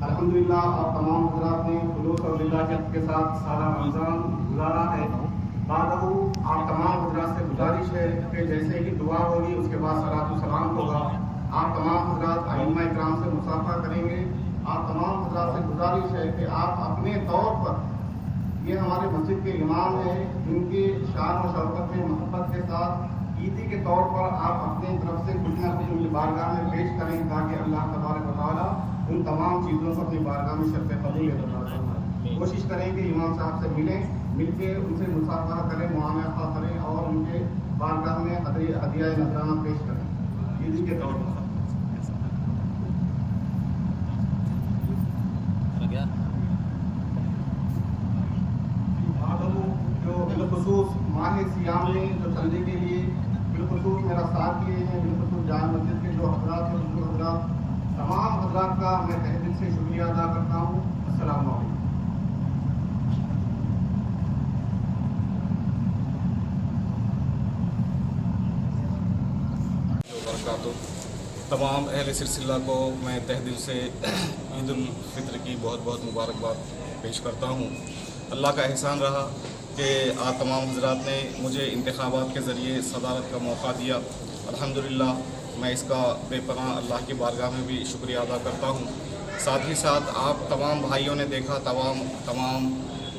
अल्हम्दुलिल्लाह आप तमाम हज़रात ने खुलूस और लिल्लाहियत के साथ सारा रमज़ान गुजारा है। बादहू आप तमाम हज़रात से गुजारिश है कि जैसे ही दुआ होगी उसके बाद सलातो सलाम होगा, आप तमाम हज़रात अइम्मा इकराम से मुसाफा करेंगे। आप तमाम हज़रात से गुजारिश है कि आप अपने तौर पर, ये हमारे मस्जिद के इमाम हैं, इनके शान और शौकत में मोहब्बत के साथ ईदी के तौर पर आप अपने तरफ से कुछ ना कुछ उनकी बारगाह में पेश करें ताकि अल्लाह तबारक व तआला उन तमाम चीज़ों को अपनी बारगाह में शर्त कबूल अता फरमाए। कोशिश करें कि इमाम साहब से मिलें, मिलके उनसे मुसाफा करें, मुआमला करें और उनके बारगाह में हदिया नजराना पेश करें ईदी के तौर पर। जो बिलखुसूस माह सियाम में जो चलने के लिए बिलखुसूस मेरा साथ लिए हैं, बिलखुसूस जान मस्जिद के जो हजरात हैं, उनको हजरात तमाम हजरात का मैं तहे दिल से शुक्रिया अदा करता हूँ। अस्सलाम वालेकुम। तमाम अहले सिलसिला को मैं तहे दिल से ईद उल फित्र की बहुत बहुत मुबारकबाद पेश करता हूँ। अल्लाह का एहसान रहा कि आप तमाम हजरात ने मुझे इंतखाबात के ज़रिए सदारत का मौका दिया। अल्हम्दुलिल्लाह मैं इसका बेपनाह अल्लाह की बारगाह में भी शुक्रिया अदा करता हूँ। साथ ही साथ आप तमाम भाइयों ने देखा, तमाम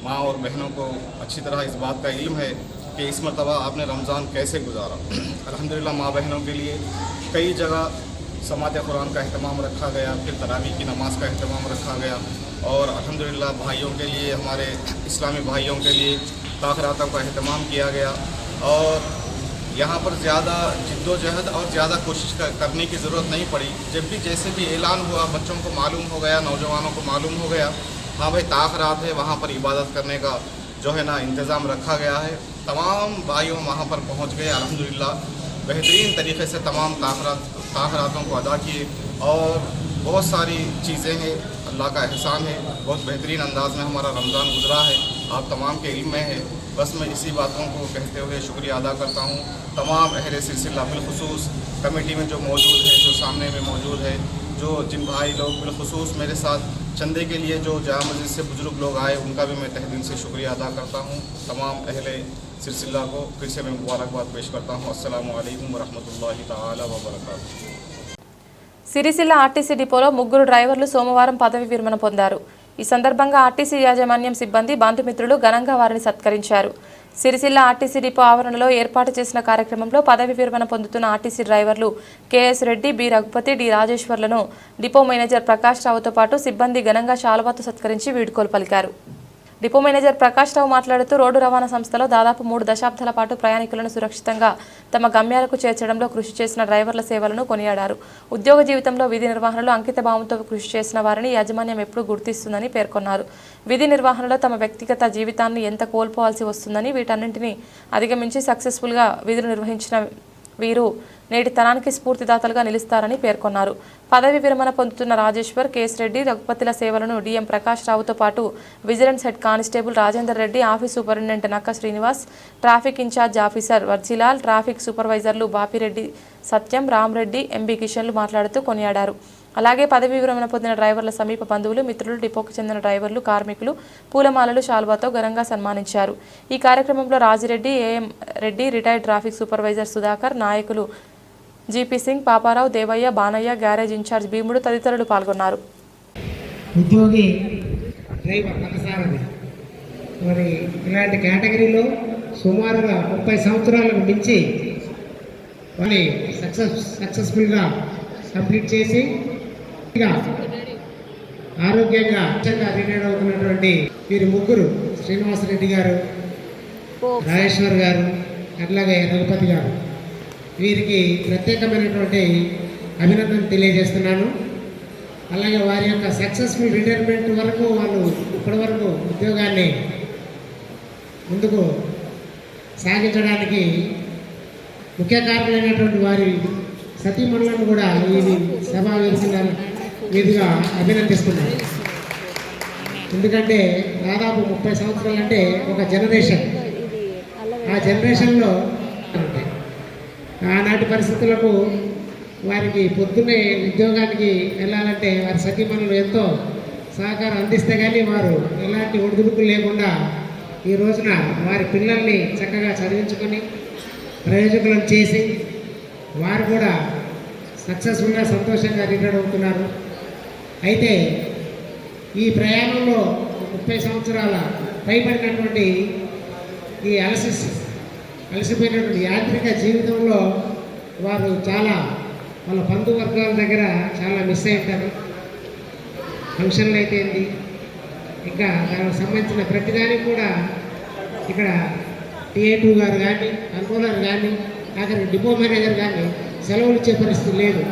माँ और बहनों को अच्छी तरह इस बात का इल्म है कि इस मरतबा आपने रमज़ान कैसे गुजारा। अल्हम्दुलिल्लाह माँ बहनों के लिए कई जगह समात कुरान का अहतमाम रखा गया, फिर तरावी की नमाज का अहतमाम रखा गया और अल्हम्दुलिल्लाह भाइयों के लिए, हमारे इस्लामी भाइयों के लिए ताख़रातों का अहतमाम किया गया। और यहाँ पर ज़्यादा जिद्दोजहद और ज़्यादा कोशिश करने की ज़रूरत नहीं पड़ी। जब भी जैसे भी ऐलान हुआ, बच्चों को मालूम हो गया, नौजवानों को मालूम हो गया, हाँ भाई ताख़रात है, वहाँ पर इबादत करने का जो है ना इंतज़ाम रखा गया है। तमाम भाइयों वहाँ पर पहुँच गए, अल्हम्दुलिल्लाह बेहतरीन तरीके से तमाम ताख़रातों को अदा किए और बहुत सारी चीज़ें हैं, अल्लाह का एहसान है, बहुत बेहतरीन अंदाज में हमारा रमज़ान गुजरा है, आप तमाम के इल्म में है। बस मैं इसी बातों को कहते हुए शुक्रिया अदा करता हूँ तमाम अहले सिलसिला, बिलखुसूस कमेटी में जो मौजूद है, जो सामने में मौजूद है, जो जिन भाई लोग बिलखुसूस मेरे साथ चंदे के लिए जो जामा मस्जिद से बुजुर्ग लोग आए, उनका भी मैं तहे दिल से शुक्रिया अदा करता हूँ। तमाम अहले सिलसिला को फिर से मैं मुबारकबाद पेश करता हूँ। अस्सलामु अलैकुम वरहमतुल्लाहि ताला व बरकातुहू। సిరిసిల్ల ఆర్టీసీ డిపోలో 3 డ్రైవర్లు సోమవారం పదవి విరమణ పొందారు. ఈ సందర్భంగా ఆర్టీసీ యాజమాన్యం సిబ్బంది, బంధుమిత్రులు ఘనంగా వారిని సత్కరించారు. సిరిసిల్ల ఆర్టీసీ డిపో ఆవరణలో ఏర్పాటు చేసిన కార్యక్రమంలో పదవి విరమణ పొందుతున్న ఆర్టీసీ డ్రైవర్లు KS Reddy, B Raghupathi, D రాజేశ్వర్లను డిపో మేనేజర్ ప్రకాష్ రావుతో పాటు సిబ్బంది ఘనంగా శాలువాతో సత్కరించి వీడ్కోలు పలికారు. డిపో మేనేజర్ ప్రకాష్ రావు మాట్లాడుతూ రోడ్డు రవాణా సంస్థలో దాదాపు 3 దశాబ్దాల పాటు ప్రయాణికులను సురక్షితంగా తమ గమ్యాలకు చేర్చడంలో కృషి చేసిన డ్రైవర్ల సేవలను కొనియాడారు. ఉద్యోగ జీవితంలో విధి నిర్వహణలో అంకిత భావంతో కృషి చేసిన వారిని యాజమాన్యం ఎప్పుడూ గుర్తిస్తుందని పేర్కొన్నారు. విధి నిర్వహణలో తమ వ్యక్తిగత జీవితాన్ని ఎంత కోల్పోవాల్సి వస్తుందని, వీటన్నింటినీ అధిగమించి సక్సెస్ఫుల్గా విధులు నిర్వహించిన వీరు నేటి తరానికి స్ఫూర్తిదాతలుగా నిలుస్తారని పేర్కొన్నారు. పదవి విరమణ పొందుతున్న రాజేశ్వర్, కేఎస్ రెడ్డి, రఘుపతిల సేవలను డిఎం ప్రకాష్ రావుతో పాటు vigilance head constable Rajender Reddy, office superintendent Nakka Srinivas, traffic incharge officer Varjilal, traffic సూపర్వైజర్లు బాపిరెడ్డి, సత్యం, రామ్రెడ్డి, ఎంబీ కిషన్లు మాట్లాడుతూ కొనియాడారు. అలాగే పదవి విరమణ పొందిన డ్రైవర్ల సమీప బంధువులు, మిత్రులు, డిపోకు చెందిన డ్రైవర్లు, కార్మికులు పూలమాలలు, శాల్వాతో ఘనంగా సన్మానించారు. ఈ కార్యక్రమంలో Rajireddy, AM Reddy, retired traffic supervisor Sudhakar, నాయకులు GP Singh, Paparao, Devaiah, Banaiah, garage incharge Bheemudu తదితరులు పాల్గొన్నారు. ఉద్యోగి డ్రైవర్ పక్కసారది మరి ఇలాంటి కేటగిరీలో సుమారుగా 30 సంవత్సరాలకు మించి వారిని సక్సెస్ఫుల్గా కంప్లీట్ చేసి ఆరోగ్యంగా రిటైర్డ్ అవుతున్నటువంటి వీరి ముగ్గురు, శ్రీనివాసరెడ్డి గారు, రాజేశ్వర్ గారు, అట్లాగే రఘుపతి గారు, వీరికి ప్రత్యేకమైనటువంటి అభినందన తెలియజేస్తున్నాను. అలాగే వారి యొక్క సక్సెస్ఫుల్ రిటైర్మెంట్ వరకు వాళ్ళు ఇప్పటి వరకు ఉద్యోగాన్ని ముందుకు సాగించడానికి ముఖ్య కారణమైనటువంటి వారి సతీమణులను కూడా ఈ సభా మీదుగా అభినందిస్తున్నాను. ఎందుకంటే దాదాపు 30 సంవత్సరాలు అంటే ఒక జనరేషన్. ఆ జనరేషన్లో ఆనాటి పరిస్థితులకు వారికి పొద్దున్నే ఉద్యోగానికి వెళ్ళాలంటే వారి సతీమణులు ఎంతో సహకారం అందిస్తే కానీ వారు ఎలాంటి ఒడిదుడుకులు లేకుండా ఈ రోజున వారి పిల్లల్ని చక్కగా చదివించుకొని ప్రయోజకులను చేసి వారు కూడా సక్సెస్ఫుల్గా సంతోషంగా రిటైర్ అవుతున్నారు. అయితే ఈ ప్రయాణంలో 30 సంవత్సరాల పైబడినటువంటి ఈ అలసిపోయినటువంటి యాంత్రిక జీవితంలో వారు చాలా వాళ్ళ బంధువర్గాల దగ్గర చాలా మిస్ అవుతారు. ఫంక్షన్లు అయితే ఏంటి, ఇంకా దానికి సంబంధించిన ప్రతిదానికి కూడా ఇక్కడ TA2 గారు కానీ, కంట్రోలర్ కానీ, అక్కడ డిపో మేనేజర్ కానీ సెలవులు ఇచ్చే పరిస్థితి లేదు.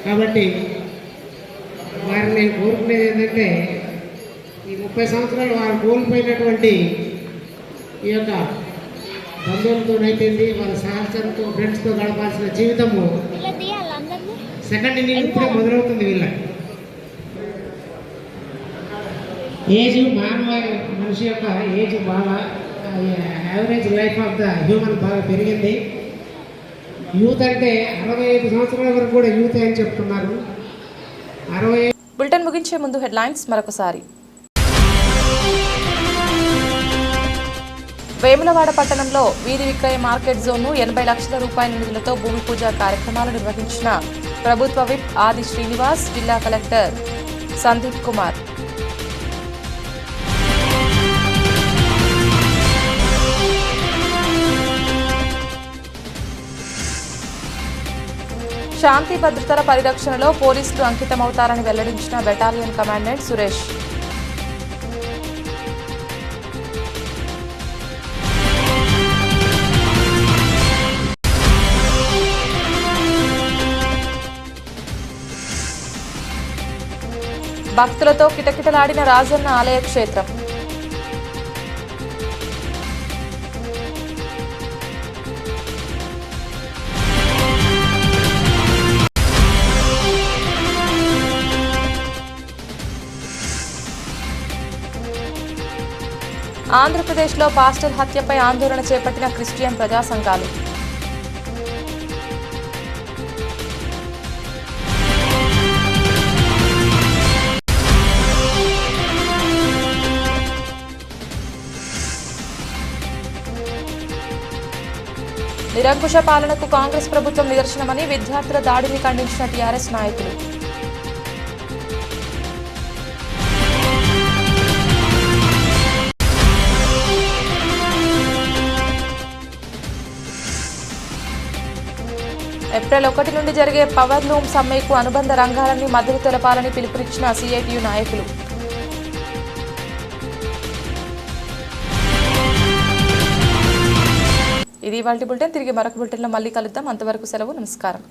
కాబట్టి వారిని కోరుకునేది ఏంటంటే ఈ 30 సంవత్సరాలు వారు కోల్పోయినటువంటి ఈ యొక్క బంధువులతోనైతే వాళ్ళ సహచరులతో, ఫ్రెండ్స్తో గడపాల్సిన జీవితము సెకండ్ ఇన్నింగ్ ఇప్పుడే మొదలవుతుంది. వీళ్ళకి ఏజ్ మనిషి యొక్క ఏజ్ బాగా average life of the human బాగా పెరిగింది. యూత్ అంటే 65 సంవత్సరాల వరకు కూడా యూత్ అని చెప్తున్నారు. బులెటిన్ ముగించే ముందు హెడ్లైన్స్ మరొకసారి. వేములవాడ పట్టణంలో వీధి విక్రయ మార్కెట్ జోన్ను 80 లక్షల రూపాయల నిధులతో భూమి పూజ కార్యక్రమాలు నిర్వహించిన ప్రభుత్వ విప్ ఆది శ్రీనివాస్, జిల్లా కలెక్టర్ సందీప్ కుమార్. శాంతి భద్రతల పరిరక్షణలో పోలీసులు అంకితమవుతారని వెల్లడించిన బెటాలియన్ కమాండెంట్ సురేష్. భక్తులతో కిటకిటలాడిన రాజన్న ఆలయ క్షేత్రం. ఆంధ్రప్రదేశ్లో పాస్టర్ హత్యపై ఆందోళన చేపట్టిన క్రిస్టియన్ ప్రజా సంఘాలు. నిరంకుశ పాలనకు కాంగ్రెస్ ప్రభుత్వం నిదర్శనమని విద్యార్థుల దాడిని ఖండించిన టీఆర్ఎస్ నాయకులు. ఏప్రిల్ 1 నుండి జరిగే పవర్ లూమ్ సమ్మెకు అనుబంధ రంగాలన్నీ మద్దతు తెలపాలని పిలుపునిచ్చిన సిఐటియు నాయకులు. ఇది ఇవాల్టి బులెటిన్. తిరిగి మరొక బులెటిన్లో మళ్ళీ కలుద్దాం. అంతవరకు సెలవు. నమస్కారం.